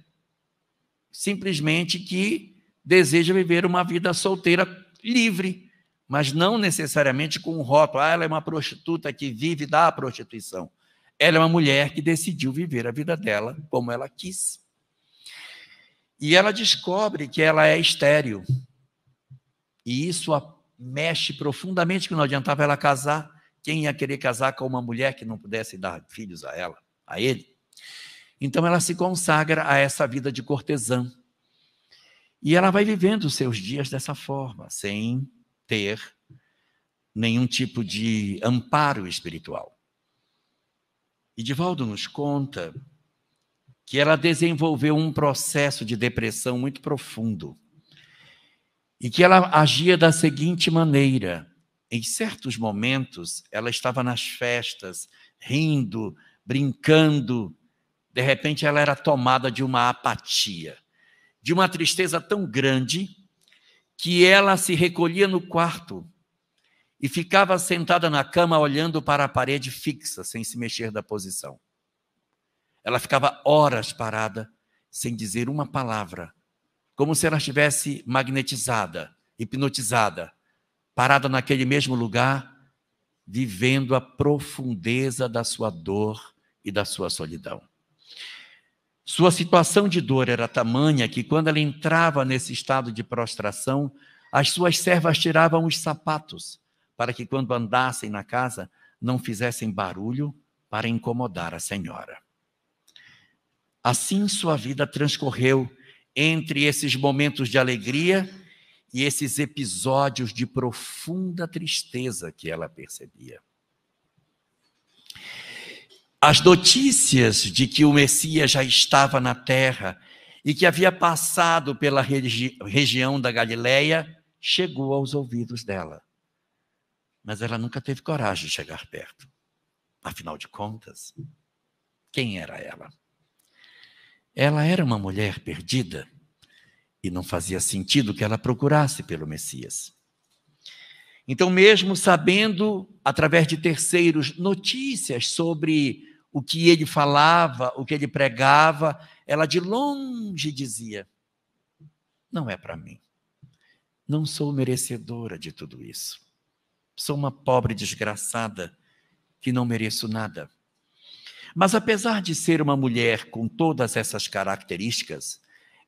simplesmente que deseja viver uma vida solteira livre, mas não necessariamente com um rótulo. Ela é uma prostituta que vive da prostituição. Ela é uma mulher que decidiu viver a vida dela como ela quis. E ela descobre que ela é estéril. E isso a mexe profundamente, que não adiantava ela casar. Quem ia querer casar com uma mulher que não pudesse dar filhos a ela, a ele? Então ela se consagra a essa vida de cortesã. E ela vai vivendo os seus dias dessa forma, sem ter nenhum tipo de amparo espiritual. E Divaldo nos conta que ela desenvolveu um processo de depressão muito profundo e que ela agia da seguinte maneira: em certos momentos, ela estava nas festas, rindo, brincando, de repente ela era tomada de uma apatia, de uma tristeza tão grande que ela se recolhia no quarto e ficava sentada na cama olhando para a parede fixa, sem se mexer da posição. Ela ficava horas parada, sem dizer uma palavra, como se ela estivesse magnetizada, hipnotizada, parada naquele mesmo lugar, vivendo a profundeza da sua dor e da sua solidão. Sua situação de dor era tamanha que, quando ela entrava nesse estado de prostração, as suas servas tiravam os sapatos, para que, quando andassem na casa, não fizessem barulho para incomodar a senhora. Assim, sua vida transcorreu entre esses momentos de alegria e esses episódios de profunda tristeza que ela percebia. As notícias de que o Messias já estava na terra e que havia passado pela região da Galileia chegou aos ouvidos dela. Mas ela nunca teve coragem de chegar perto. Afinal de contas, quem era ela? Ela era uma mulher perdida e não fazia sentido que ela procurasse pelo Messias. Então, mesmo sabendo, através de terceiros, notícias sobre o que ele falava, o que ele pregava, ela de longe dizia: não é para mim. Não sou merecedora de tudo isso. Sou uma pobre desgraçada que não mereço nada. Mas apesar de ser uma mulher com todas essas características,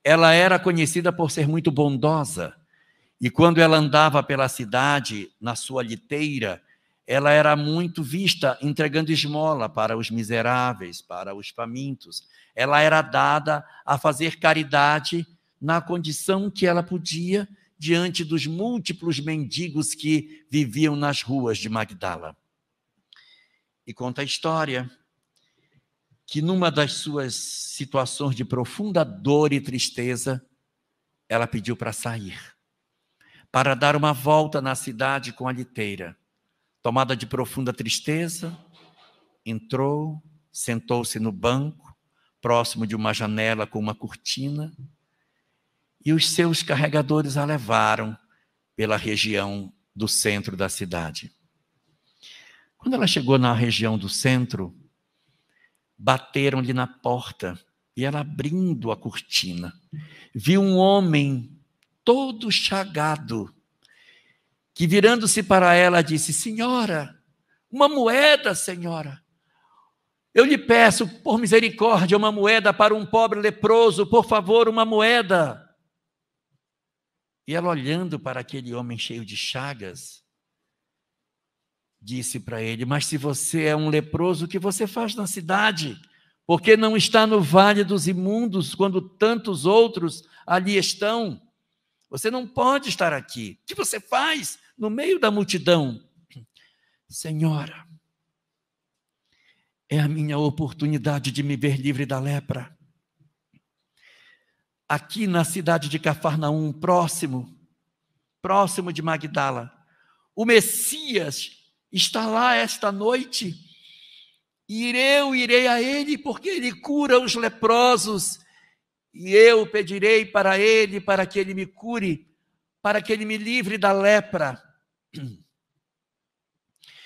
ela era conhecida por ser muito bondosa. E quando ela andava pela cidade, na sua liteira, ela era muito vista entregando esmola para os miseráveis, para os famintos. Ela era dada a fazer caridade na condição que ela podia, diante dos múltiplos mendigos que viviam nas ruas de Magdala. E conta a história que, numa das suas situações de profunda dor e tristeza, ela pediu para sair, para dar uma volta na cidade com a liteira. Tomada de profunda tristeza, entrou, sentou-se no banco, próximo de uma janela com uma cortina, e os seus carregadores a levaram pela região do centro da cidade. Quando ela chegou na região do centro, bateram-lhe na porta, e ela, abrindo a cortina, viu um homem todo chagado, que, virando-se para ela, disse: senhora, uma moeda, senhora. Eu lhe peço, por misericórdia, uma moeda para um pobre leproso, por favor, uma moeda. E ela, olhando para aquele homem cheio de chagas, disse para ele: mas se você é um leproso, o que você faz na cidade? Por que não está no vale dos imundos, quando tantos outros ali estão? Você não pode estar aqui. O que você faz no meio da multidão? Senhora, é a minha oportunidade de me ver livre da lepra. Aqui na cidade de Cafarnaum, próximo de Magdala, o Messias está lá esta noite, e eu irei a ele, porque ele cura os leprosos, e eu pedirei para ele, para que ele me cure, para que ele me livre da lepra.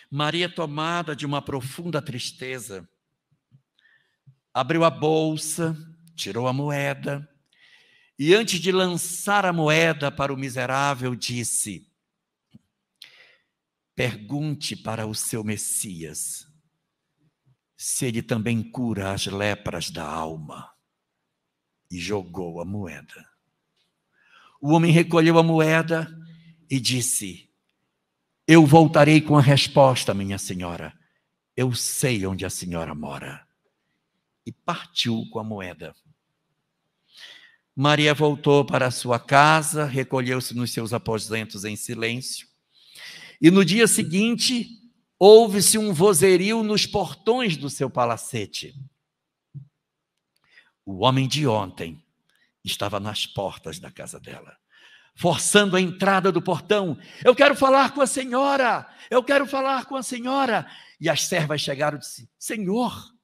Maria, tomada de uma profunda tristeza, abriu a bolsa, tirou a moeda E antes de lançar a moeda para o miserável, disse: pergunte para o seu Messias se ele também cura as lepras da alma. E jogou a moeda. O homem recolheu a moeda e disse: eu voltarei com a resposta, minha senhora. Eu sei onde a senhora mora. E partiu com a moeda. Maria voltou para a sua casa, recolheu-se nos seus aposentos em silêncio. E no dia seguinte, ouve-se um vozerio nos portões do seu palacete. O homem de ontem estava nas portas da casa dela, forçando a entrada do portão. Eu quero falar com a senhora, eu quero falar com a senhora. E as servas chegaram e disseram: Senhor,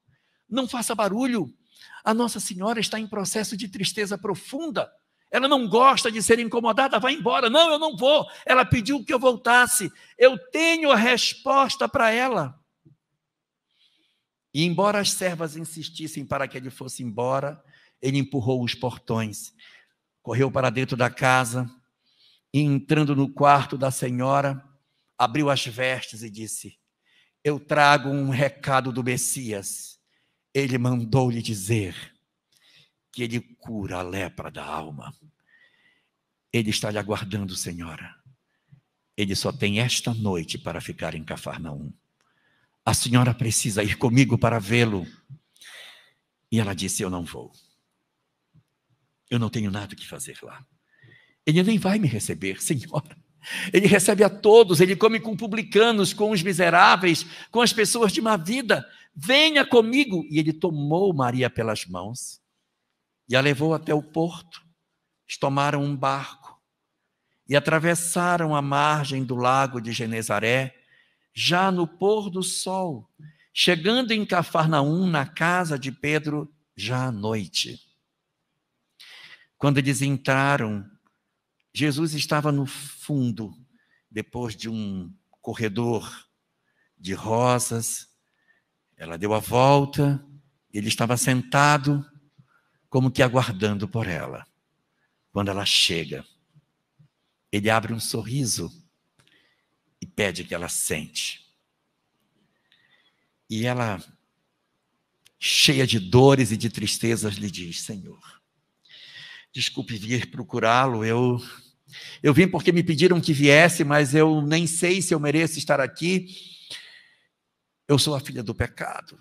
não faça barulho, a Nossa Senhora está em processo de tristeza profunda, ela não gosta de ser incomodada, vai embora. Não, eu não vou, ela pediu que eu voltasse, eu tenho a resposta para ela. E embora as servas insistissem para que ele fosse embora, ele empurrou os portões, correu para dentro da casa, e entrando no quarto da senhora, abriu as vestes e disse: eu trago um recado do Messias. Ele mandou-lhe dizer que ele cura a lepra da alma. Ele está lhe aguardando, senhora. Ele só tem esta noite para ficar em Cafarnaum. A senhora precisa ir comigo para vê-lo. E ela disse: eu não vou. Eu não tenho nada que fazer lá. Ele nem vai me receber, senhora. Ele recebe a todos, ele come com publicanos, com os miseráveis, com as pessoas de má vida. Venha comigo. E ele tomou Maria pelas mãos e a levou até o porto. Eles tomaram um barco e atravessaram a margem do lago de Genezaré, já no pôr do sol, chegando em Cafarnaum, na casa de Pedro, já à noite. Quando eles entraram, Jesus estava no fundo, depois de um corredor de rosas. Ela deu a volta, ele estava sentado, como que aguardando por ela. Quando ela chega, ele abre um sorriso e pede que ela sente. E ela, cheia de dores e de tristezas, lhe diz: Senhor, desculpe vir procurá-lo, eu vim porque me pediram que viesse, mas eu nem sei se eu mereço estar aqui. Eu sou a filha do pecado.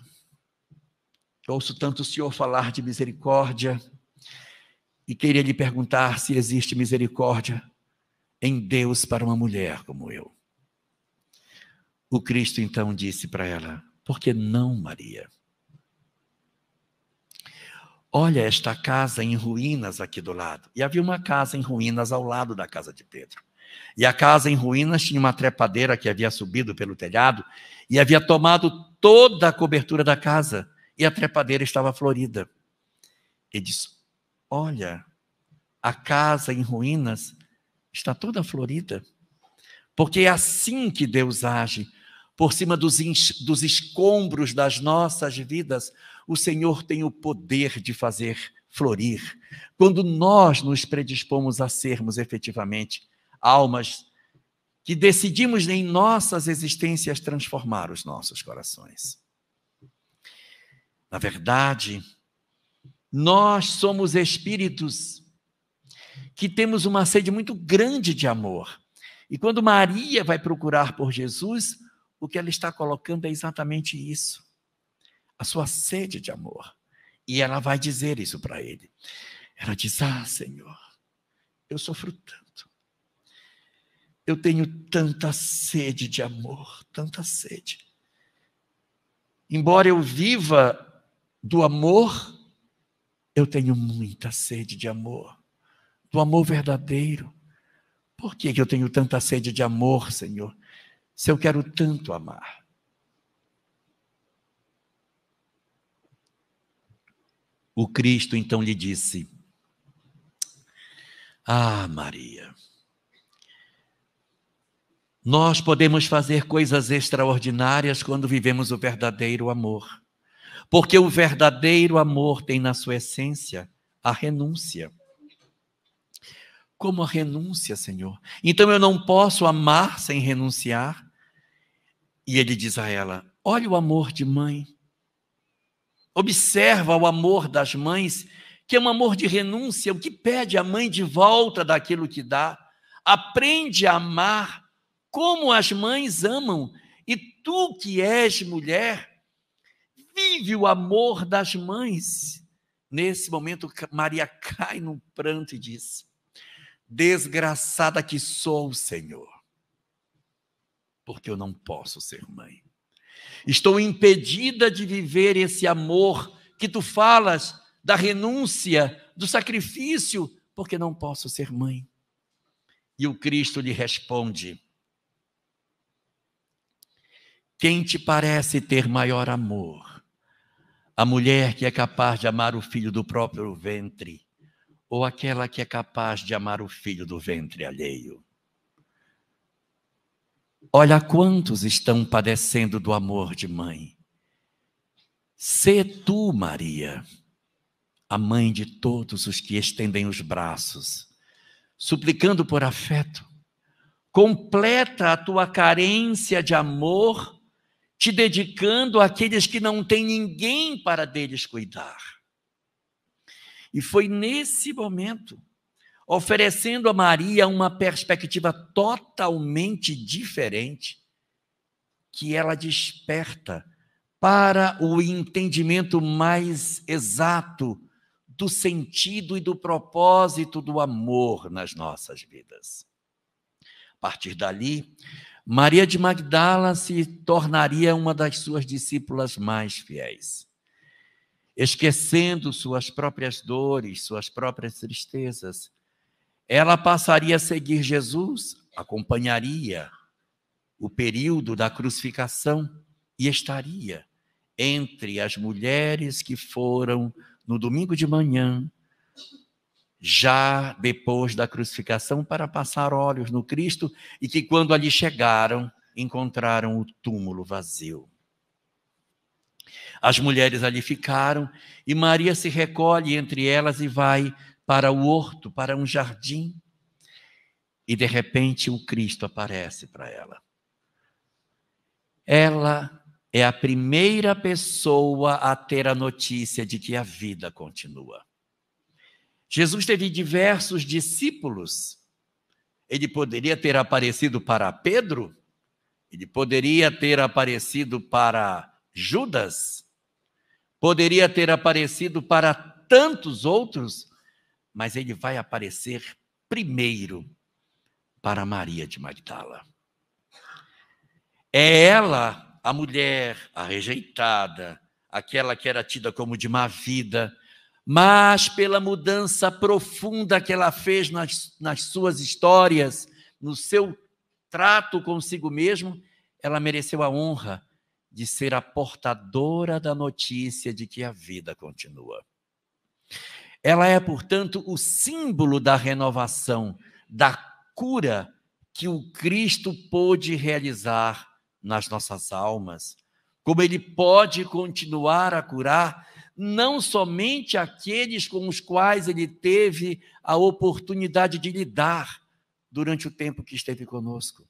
Ouço tanto o Senhor falar de misericórdia e queria lhe perguntar se existe misericórdia em Deus para uma mulher como eu. O Cristo então disse para ela: por que não, Maria? Olha esta casa em ruínas aqui do lado. E havia uma casa em ruínas ao lado da casa de Pedro. E a casa em ruínas tinha uma trepadeira que havia subido pelo telhado e havia tomado toda a cobertura da casa. E a trepadeira estava florida. Ele disse: olha, a casa em ruínas está toda florida. Porque é assim que Deus age. Por cima dos escombros das nossas vidas, o Senhor tem o poder de fazer florir. Quando nós nos predispomos a sermos efetivamente almas que decidimos em nossas existências transformar os nossos corações. Na verdade, nós somos espíritos que temos uma sede muito grande de amor. E quando Maria vai procurar por Jesus, o que ela está colocando é exatamente isso. A sua sede de amor. E ela vai dizer isso para ele. Ela diz: ah, Senhor, eu sofro tanto. Eu tenho tanta sede de amor, tanta sede. Embora eu viva do amor, eu tenho muita sede de amor. Do amor verdadeiro. Por que eu tenho tanta sede de amor, Senhor? Se eu quero tanto amar. O Cristo então lhe disse: ah, Maria, nós podemos fazer coisas extraordinárias quando vivemos o verdadeiro amor. Porque o verdadeiro amor tem na sua essência a renúncia. como a renúncia, Senhor. Então eu não posso amar sem renunciar. E ele diz a ela: olha o amor de mãe. Observa o amor das mães, que é um amor de renúncia, o que pede a mãe de volta daquilo que dá. Aprende a amar como as mães amam. E tu que és mulher, vive o amor das mães. Nesse momento, Maria cai num pranto e diz: desgraçada que sou, Senhor, porque eu não posso ser mãe. Estou impedida de viver esse amor que tu falas, da renúncia, do sacrifício, porque não posso ser mãe. E o Cristo lhe responde: quem te parece ter maior amor? A mulher que é capaz de amar o filho do próprio ventre, ou aquela que é capaz de amar o filho do ventre alheio? Olha quantos estão padecendo do amor de mãe. Sê tu, Maria, a mãe de todos os que estendem os braços, suplicando por afeto. Completa a tua carência de amor, te dedicando àqueles que não têm ninguém para deles cuidar. E foi nesse momento, oferecendo a Maria uma perspectiva totalmente diferente, que ela desperta para o entendimento mais exato do sentido e do propósito do amor nas nossas vidas. A partir dali, Maria de Magdala se tornaria uma das suas discípulas mais fiéis. Esquecendo suas próprias dores, suas próprias tristezas, ela passaria a seguir Jesus, acompanharia o período da crucificação e estaria entre as mulheres que foram no domingo de manhã, já depois da crucificação, para passar óleos no Cristo, e que quando ali chegaram, encontraram o túmulo vazio. As mulheres ali ficaram, e Maria se recolhe entre elas e vai para o horto, para um jardim, e de repente o Cristo aparece para ela. Ela é a primeira pessoa a ter a notícia de que a vida continua. Jesus teve diversos discípulos. Ele poderia ter aparecido para Pedro, ele poderia ter aparecido para Judas, poderia ter aparecido para tantos outros, mas ele vai aparecer primeiro para Maria de Magdala. É ela, a mulher, a rejeitada, aquela que era tida como de má vida, mas pela mudança profunda que ela fez nas suas histórias, no seu trato consigo mesmo, ela mereceu a honra de ser a portadora da notícia de que a vida continua. Ela é, portanto, o símbolo da renovação, da cura que o Cristo pôde realizar nas nossas almas, como ele pode continuar a curar não somente aqueles com os quais ele teve a oportunidade de lidar durante o tempo que esteve conosco,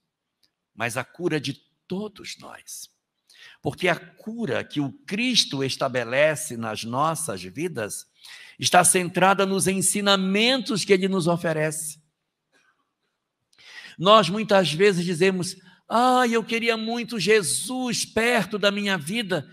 mas a cura de todos nós. Porque a cura que o Cristo estabelece nas nossas vidas está centrada nos ensinamentos que ele nos oferece. Nós muitas vezes dizemos: eu queria muito Jesus perto da minha vida,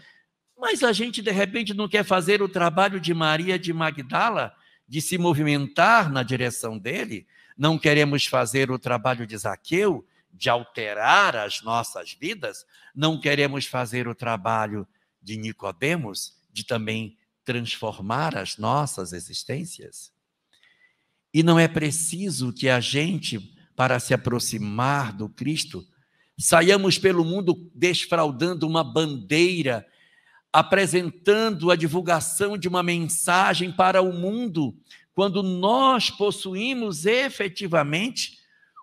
mas a gente de repente não quer fazer o trabalho de Maria de Magdala, de se movimentar na direção dele. Não queremos fazer o trabalho de Zaqueu, de alterar as nossas vidas. Não queremos fazer o trabalho de Nicodemos, de também transformar as nossas existências. E não é preciso que a gente, para se aproximar do Cristo, saiamos pelo mundo desfraldando uma bandeira, apresentando a divulgação de uma mensagem para o mundo, quando nós possuímos efetivamente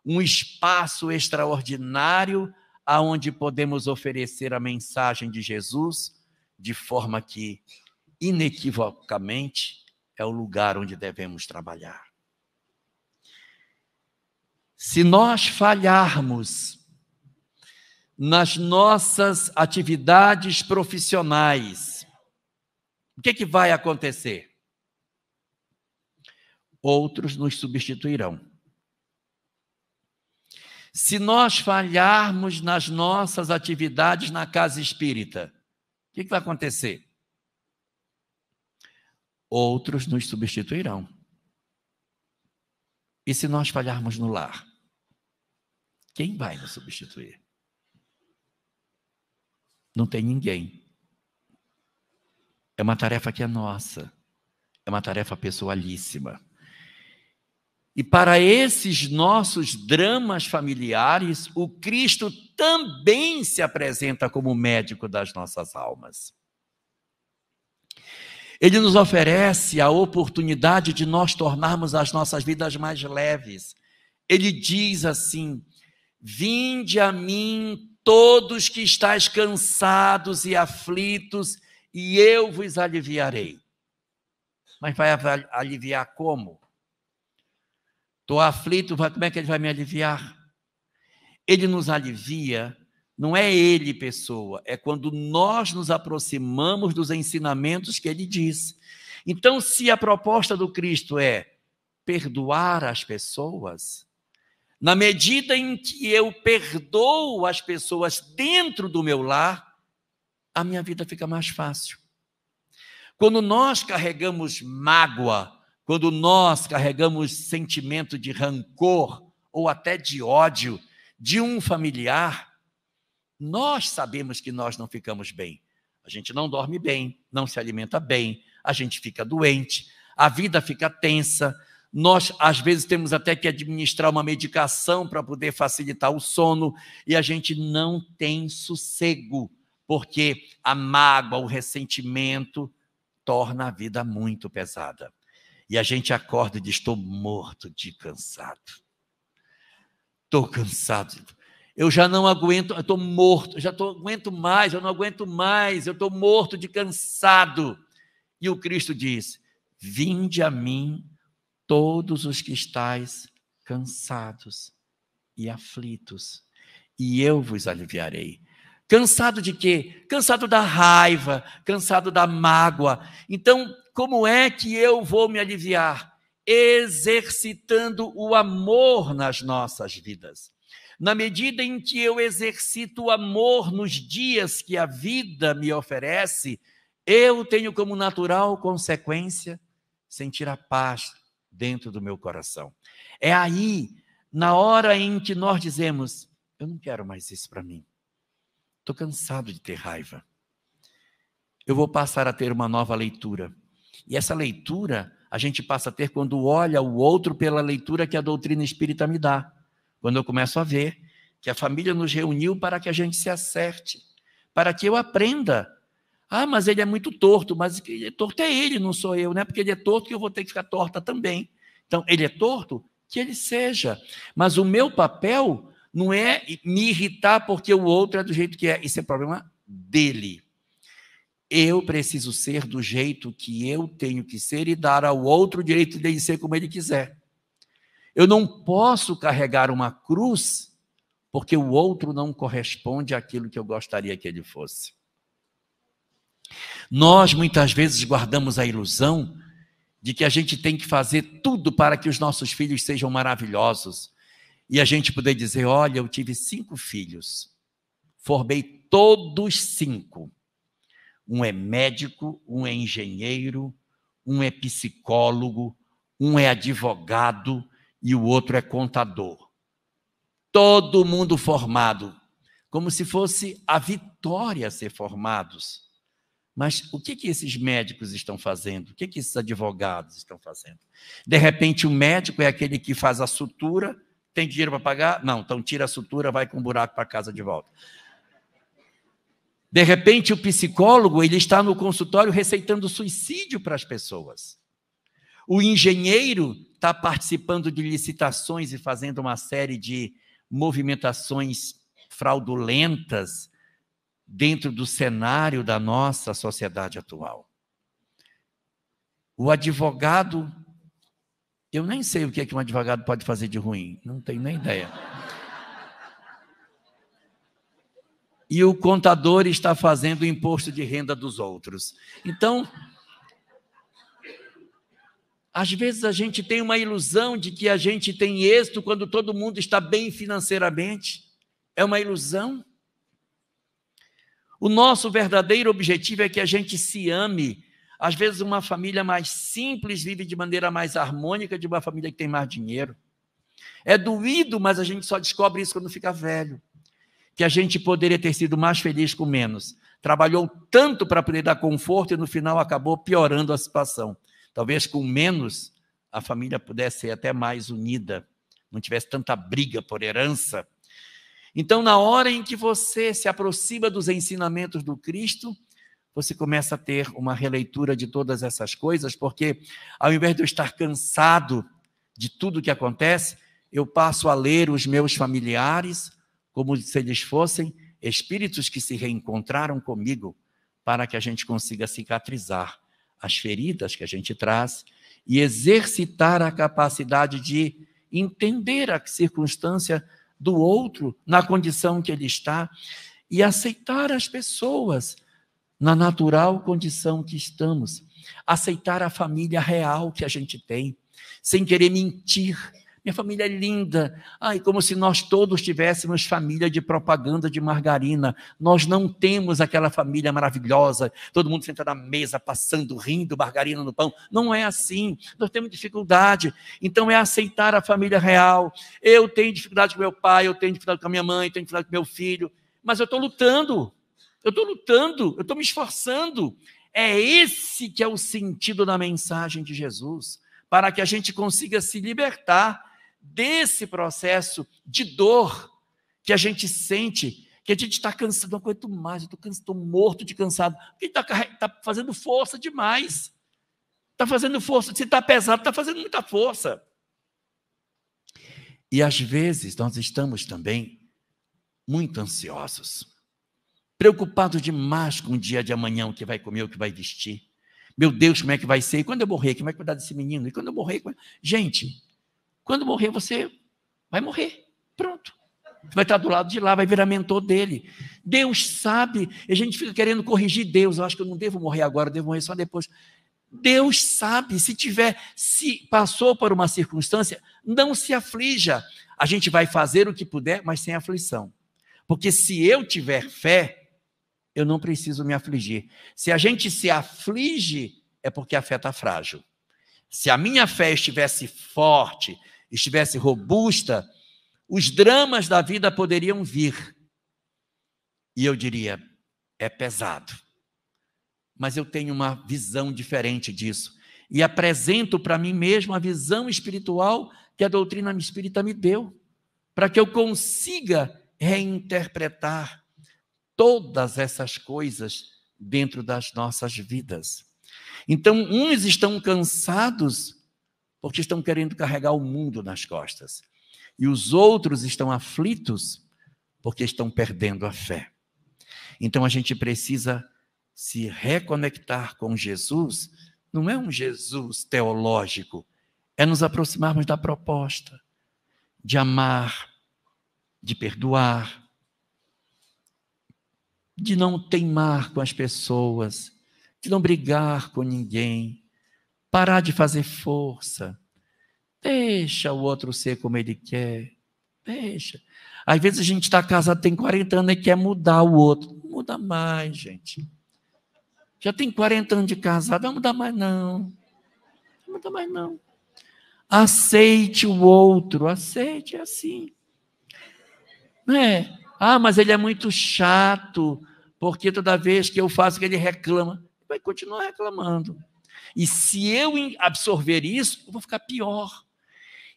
um espaço extraordinário aonde podemos oferecer a mensagem de Jesus, de forma que, inequivocamente, é o lugar onde devemos trabalhar. Se nós falharmos nas nossas atividades profissionais, o que vai acontecer? Outros nos substituirão. Se nós falharmos nas nossas atividades na casa espírita, o que vai acontecer? Outros nos substituirão. E se nós falharmos no lar, quem vai nos substituir? Não tem ninguém. É uma tarefa que é nossa. É uma tarefa pessoalíssima. E para esses nossos dramas familiares, o Cristo também se apresenta como médico das nossas almas. Ele nos oferece a oportunidade de nós tornarmos as nossas vidas mais leves. Ele diz assim: vinde a mim todos que estáis cansados e aflitos, e eu vos aliviarei. Mas vai aliviar como? Estou aflito, como é que ele vai me aliviar? Ele nos alivia, não é ele pessoa, é quando nós nos aproximamos dos ensinamentos que ele diz. Então, se a proposta do Cristo é perdoar as pessoas, na medida em que eu perdoo as pessoas dentro do meu lar, a minha vida fica mais fácil. Quando nós carregamos mágoa, quando nós carregamos sentimento de rancor ou até de ódio de um familiar, nós sabemos que nós não ficamos bem. A gente não dorme bem, não se alimenta bem, a gente fica doente, a vida fica tensa. Nós, às vezes, temos até que administrar uma medicação para poder facilitar o sono e a gente não tem sossego, porque a mágoa, o ressentimento torna a vida muito pesada. E a gente acorda e diz: estou morto de cansado. Estou cansado. Eu já não aguento, eu estou morto, eu não aguento mais, eu estou morto de cansado. E o Cristo diz: vinde a mim todos os que estáis cansados e aflitos, e eu vos aliviarei. Cansado de quê? Cansado da raiva, cansado da mágoa. Então, como é que eu vou me aliviar? Exercitando o amor nas nossas vidas. Na medida em que eu exercito o amor nos dias que a vida me oferece, eu tenho como natural consequência sentir a paz dentro do meu coração. É aí, na hora em que nós dizemos: eu não quero mais isso para mim. Estou cansado de ter raiva. Eu vou passar a ter uma nova leitura. E essa leitura a gente passa a ter quando olha o outro pela leitura que a doutrina espírita me dá. Quando eu começo a ver que a família nos reuniu para que a gente se acerte, para que eu aprenda. Ah, mas ele é muito torto, mas torto é ele, não sou eu, né? Porque ele é torto que eu vou ter que ficar torta também. Então, ele é torto? Que ele seja. Mas o meu papel não é me irritar porque o outro é do jeito que é. Isso é problema dele. Eu preciso ser do jeito que eu tenho que ser e dar ao outro o direito de ser como ele quiser. Eu não posso carregar uma cruz porque o outro não corresponde àquilo que eu gostaria que ele fosse. Nós, muitas vezes, guardamos a ilusão de que a gente tem que fazer tudo para que os nossos filhos sejam maravilhosos. E a gente poder dizer: olha, eu tive 5 filhos, formei todos 5. Um é médico, um é engenheiro, um é psicólogo, um é advogado e o outro é contador. Todo mundo formado, como se fosse a vitória ser formados. Mas o que esses médicos estão fazendo? O que esses advogados estão fazendo? De repente, o médico é aquele que faz a sutura. Tem dinheiro para pagar? Não, então tira a sutura, vai com um buraco para casa de volta. De repente, o psicólogo, ele está no consultório receitando suicídio para as pessoas. O engenheiro está participando de licitações e fazendo uma série de movimentações fraudulentas dentro do cenário da nossa sociedade atual. O advogado Eu nem sei o que é que um advogado pode fazer de ruim, não tenho nem ideia. E o contador está fazendo o imposto de renda dos outros. Então, às vezes a gente tem uma ilusão de que a gente tem êxito quando todo mundo está bem financeiramente. É uma ilusão. O nosso verdadeiro objetivo é que a gente se ame. Às vezes uma família mais simples vive de maneira mais harmônica de uma família que tem mais dinheiro. É doído, mas a gente só descobre isso quando fica velho. Que a gente poderia ter sido mais feliz com menos. Trabalhou tanto para poder dar conforto e no final acabou piorando a situação. Talvez com menos a família pudesse ser até mais unida, não tivesse tanta briga por herança. Então, na hora em que você se aproxima dos ensinamentos do Cristo, você começa a ter uma releitura de todas essas coisas, porque ao invés de eu estar cansado de tudo que acontece, eu passo a ler os meus familiares como se eles fossem espíritos que se reencontraram comigo, para que a gente consiga cicatrizar as feridas que a gente traz e exercitar a capacidade de entender a circunstância do outro na condição que ele está e aceitar as pessoas na natural condição que estamos. Aceitar a família real que a gente tem, sem querer mentir. Minha família é linda. Ai, como se nós todos tivéssemos família de propaganda de margarina. Nós não temos aquela família maravilhosa, todo mundo sentado à mesa, passando, rindo, margarina no pão. Não é assim. Nós temos dificuldade. Então é aceitar a família real. Eu tenho dificuldade com meu pai, eu tenho dificuldade com a minha mãe, eu tenho dificuldade com meu filho. Mas eu estou lutando. Eu estou me esforçando. É esse que é o sentido da mensagem de Jesus, para que a gente consiga se libertar desse processo de dor que a gente sente, que a gente está cansado, não aguento mais, eu estou morto de cansado, porque está fazendo força demais, está fazendo força, se está pesado, está fazendo muita força. E às vezes nós estamos também muito ansiosos, preocupados demais com o dia de amanhã, o que vai comer, o que vai vestir. Meu Deus, como é que vai ser? E quando eu morrer, como é que vai dar desse menino? E quando eu morrer... Gente, quando morrer, você vai morrer. Pronto. Você vai estar do lado de lá, vai virar mentor dele. Deus sabe. E a gente fica querendo corrigir Deus. Eu acho que eu não devo morrer agora, eu devo morrer só depois. Deus sabe. Se passou por uma circunstância, não se aflija. A gente vai fazer o que puder, mas sem aflição. Porque se eu tiver fé, eu não preciso me afligir. Se a gente se aflige, é porque a fé está frágil. Se a minha fé estivesse forte, estivesse robusta, os dramas da vida poderiam vir. E eu diria, é pesado. Mas eu tenho uma visão diferente disso. E apresento para mim mesmo a visão espiritual que a doutrina espírita me deu, para que eu consiga reinterpretar todas essas coisas dentro das nossas vidas. Então, uns estão cansados porque estão querendo carregar o mundo nas costas. E os outros estão aflitos porque estão perdendo a fé. Então, a gente precisa se reconectar com Jesus. Não é um Jesus teológico, é nos aproximarmos da proposta de amar, de perdoar, de não teimar com as pessoas, de não brigar com ninguém, parar de fazer força, deixa o outro ser como ele quer, deixa. Às vezes a gente está casado, tem 40 anos e quer mudar o outro, não muda mais, gente. Já tem 40 anos de casado, não muda mais não, não muda mais não. Aceite o outro, aceite, é assim. Não é? Ah, mas ele é muito chato, porque toda vez que eu faço que ele reclama, vai continuar reclamando. E se eu absorver isso, eu vou ficar pior.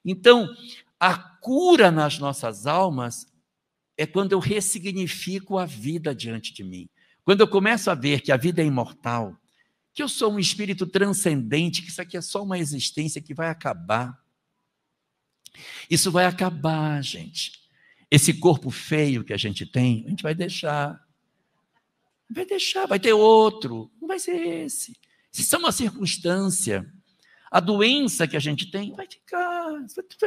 Então, a cura nas nossas almas é quando eu ressignifico a vida diante de mim. Quando eu começo a ver que a vida é imortal, que eu sou um espírito transcendente, que isso aqui é só uma existência que vai acabar. Isso vai acabar, gente. Esse corpo feio que a gente tem, a gente vai deixar. Vai deixar, vai ter outro. Não vai ser esse. Isso é uma circunstância. A doença que a gente tem vai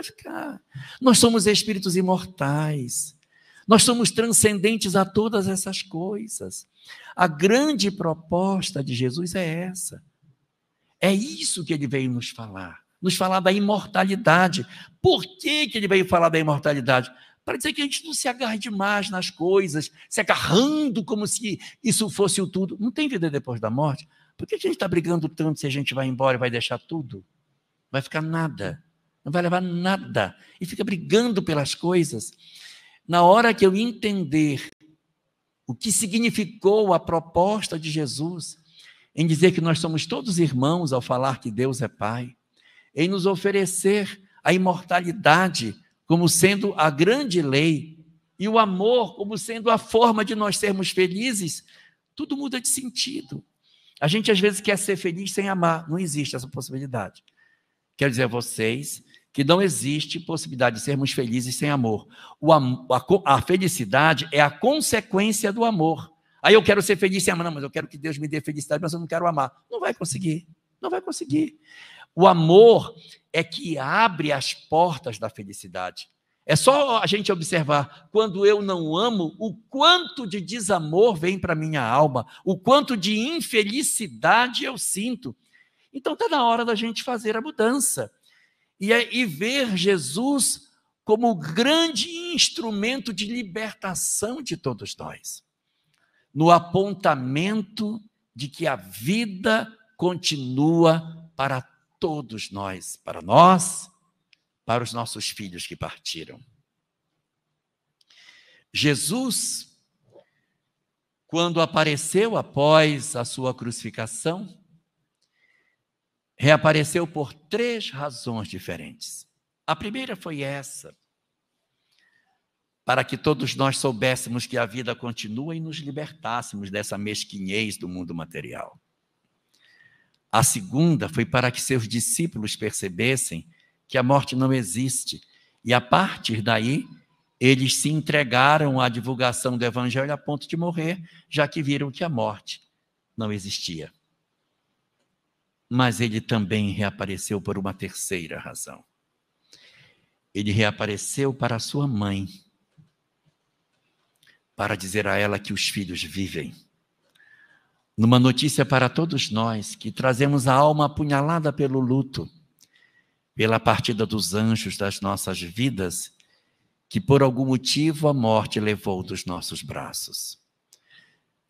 ficar. Nós somos espíritos imortais. Nós somos transcendentes a todas essas coisas. A grande proposta de Jesus é essa. É isso que ele veio nos falar da imortalidade. Por que ele veio falar da imortalidade? Para dizer que a gente não se agarre demais nas coisas, se agarrando como se isso fosse o tudo. Não tem vida depois da morte? Por que a gente está brigando tanto se a gente vai embora e vai deixar tudo? Vai ficar nada, não vai levar nada. E fica brigando pelas coisas. Na hora que eu entender o que significou a proposta de Jesus, em dizer que nós somos todos irmãos ao falar que Deus é Pai, em nos oferecer a imortalidade como sendo a grande lei, e o amor como sendo a forma de nós sermos felizes, tudo muda de sentido. A gente às vezes quer ser feliz sem amar, não existe essa possibilidade. Quero dizer a vocês que não existe possibilidade de sermos felizes sem amor. A felicidade é a consequência do amor. Aí eu quero ser feliz sem amar, não, mas eu quero que Deus me dê felicidade, mas eu não quero amar. Não vai conseguir, não vai conseguir. O amor é que abre as portas da felicidade. É só a gente observar, quando eu não amo, o quanto de desamor vem para a minha alma, o quanto de infelicidade eu sinto. Então está na hora da gente fazer a mudança. E ver Jesus como o grande instrumento de libertação de todos nós. No apontamento de que a vida continua para todos nós, para os nossos filhos que partiram. Jesus, quando apareceu após a sua crucificação, reapareceu por 3 razões diferentes. A primeira foi essa, para que todos nós soubéssemos que a vida continua e nos libertássemos dessa mesquinhez do mundo material. A segunda foi para que seus discípulos percebessem que a morte não existe, e a partir daí, eles se entregaram à divulgação do Evangelho a ponto de morrer, já que viram que a morte não existia. Mas ele também reapareceu por uma terceira razão. Ele reapareceu para a sua mãe, para dizer a ela que os filhos vivem. Numa notícia para todos nós, que trazemos a alma apunhalada pelo luto, pela partida dos anjos das nossas vidas, que por algum motivo a morte levou dos nossos braços.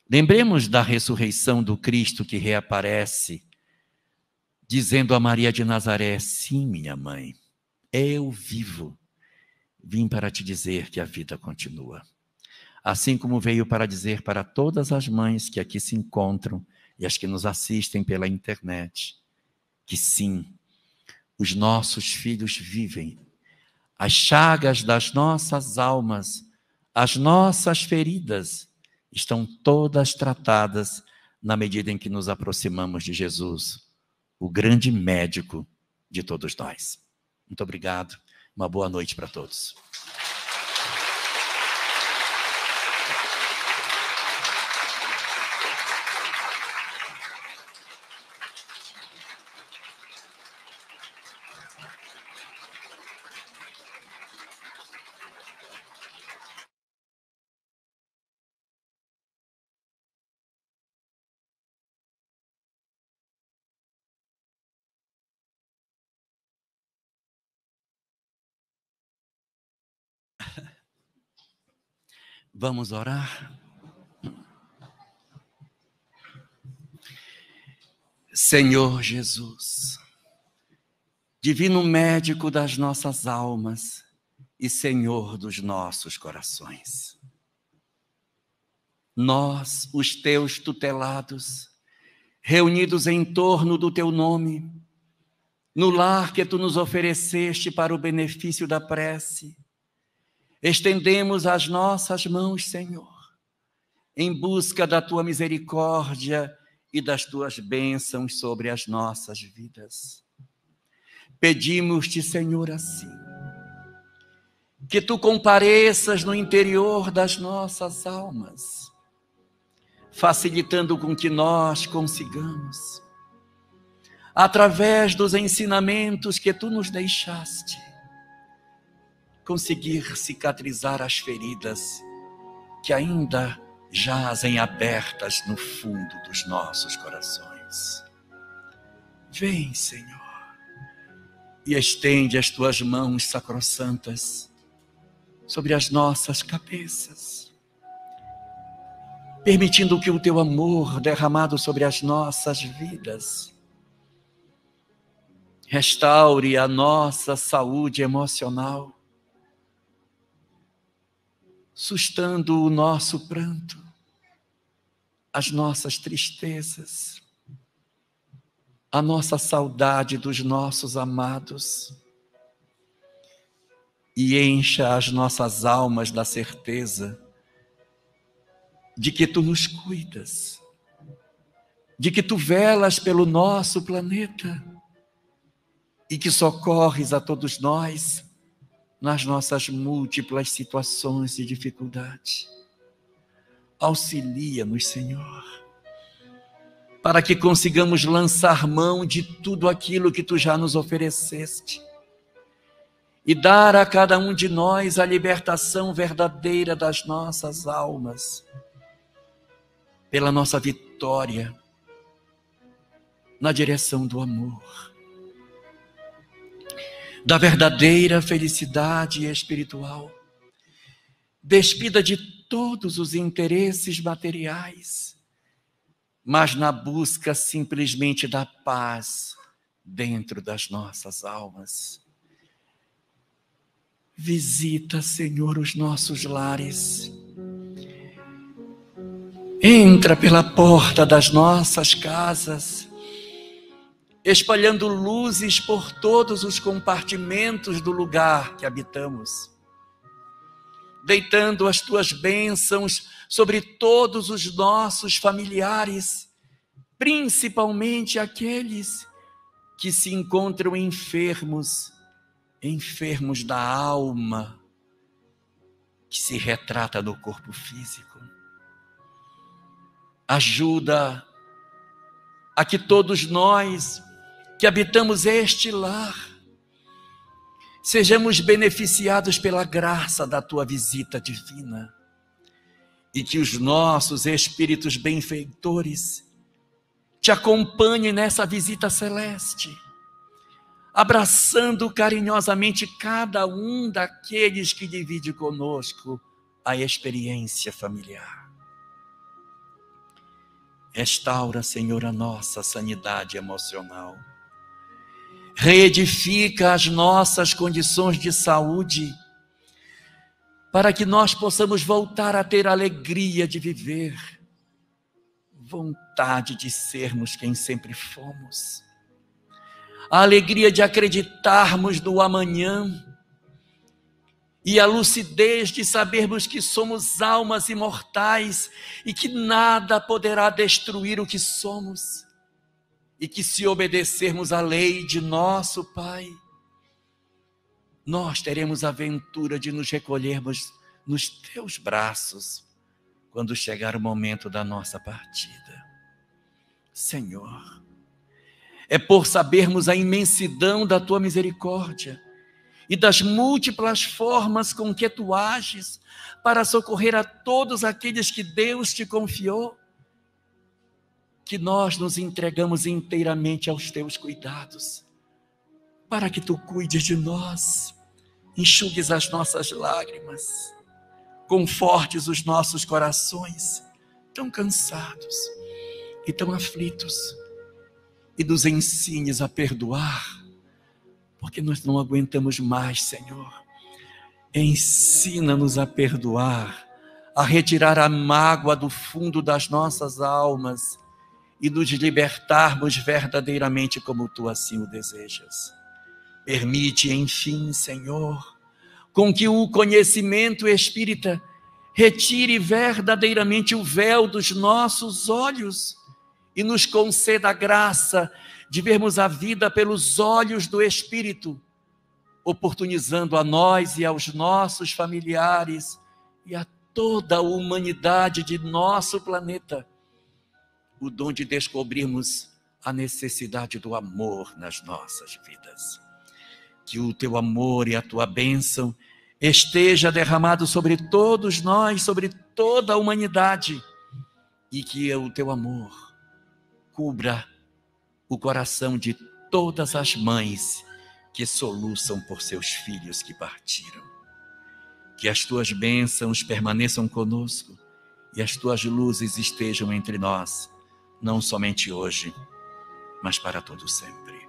Lembremos da ressurreição do Cristo que reaparece, dizendo a Maria de Nazaré: sim, minha mãe, eu vivo, vim para te dizer que a vida continua. Assim como veio para dizer para todas as mães que aqui se encontram e as que nos assistem pela internet, que sim, os nossos filhos vivem. As chagas das nossas almas, as nossas feridas, estão todas tratadas na medida em que nos aproximamos de Jesus, o grande médico de todos nós. Muito obrigado. Uma boa noite para todos. Vamos orar? Senhor Jesus, divino médico das nossas almas e Senhor dos nossos corações, nós, os teus tutelados, reunidos em torno do teu nome, no lar que tu nos ofereceste para o benefício da prece, estendemos as nossas mãos, Senhor, em busca da tua misericórdia e das tuas bênçãos sobre as nossas vidas. Pedimos-te, Senhor, assim, que tu compareças no interior das nossas almas, facilitando com que nós consigamos através dos ensinamentos que tu nos deixaste, conseguir cicatrizar as feridas que ainda jazem abertas no fundo dos nossos corações. Vem, Senhor, e estende as tuas mãos sacrossantas sobre as nossas cabeças, permitindo que o teu amor derramado sobre as nossas vidas restaure a nossa saúde emocional, sustando o nosso pranto, as nossas tristezas, a nossa saudade dos nossos amados, e encha as nossas almas da certeza de que tu nos cuidas, de que tu velas pelo nosso planeta e que socorres a todos nós nas nossas múltiplas situações de dificuldade. Auxilia-nos, Senhor, para que consigamos lançar mão de tudo aquilo que tu já nos ofereceste e dar a cada um de nós a libertação verdadeira das nossas almas, pela nossa vitória na direção do amor, da verdadeira felicidade espiritual, despida de todos os interesses materiais, mas na busca simplesmente da paz dentro das nossas almas. Visita, Senhor, os nossos lares. Entra pela porta das nossas casas, espalhando luzes por todos os compartimentos do lugar que habitamos, deitando as tuas bênçãos sobre todos os nossos familiares, principalmente aqueles que se encontram enfermos da alma, que se retrata no corpo físico. Ajuda a que todos nós que habitamos este lar sejamos beneficiados pela graça da tua visita divina, e que os nossos espíritos benfeitores te acompanhem nessa visita celeste, abraçando carinhosamente cada um daqueles que divide conosco a experiência familiar. Restaura, Senhor, a nossa sanidade emocional. Reedifica as nossas condições de saúde, para que nós possamos voltar a ter alegria de viver, vontade de sermos quem sempre fomos, a alegria de acreditarmos no amanhã e a lucidez de sabermos que somos almas imortais e que nada poderá destruir o que somos, e que se obedecermos à lei de nosso Pai, nós teremos a ventura de nos recolhermos nos teus braços quando chegar o momento da nossa partida. Senhor, é por sabermos a imensidão da tua misericórdia e das múltiplas formas com que tu ages para socorrer a todos aqueles que Deus te confiou, que nós nos entregamos inteiramente aos teus cuidados, para que tu cuides de nós, enxugues as nossas lágrimas, confortes os nossos corações tão cansados e tão aflitos, e nos ensines a perdoar, porque nós não aguentamos mais, Senhor. Ensina-nos a perdoar, a retirar a mágoa do fundo das nossas almas e nos libertarmos verdadeiramente como tu assim o desejas. Permite, enfim, Senhor, com que o conhecimento espírita retire verdadeiramente o véu dos nossos olhos e nos conceda a graça de vermos a vida pelos olhos do Espírito, oportunizando a nós e aos nossos familiares e a toda a humanidade de nosso planeta o dom de descobrirmos a necessidade do amor nas nossas vidas. Que o teu amor e a tua bênção esteja derramado sobre todos nós, sobre toda a humanidade, e que o teu amor cubra o coração de todas as mães que soluçam por seus filhos que partiram. Que as tuas bênçãos permaneçam conosco e as tuas luzes estejam entre nós, não somente hoje, mas para todo sempre.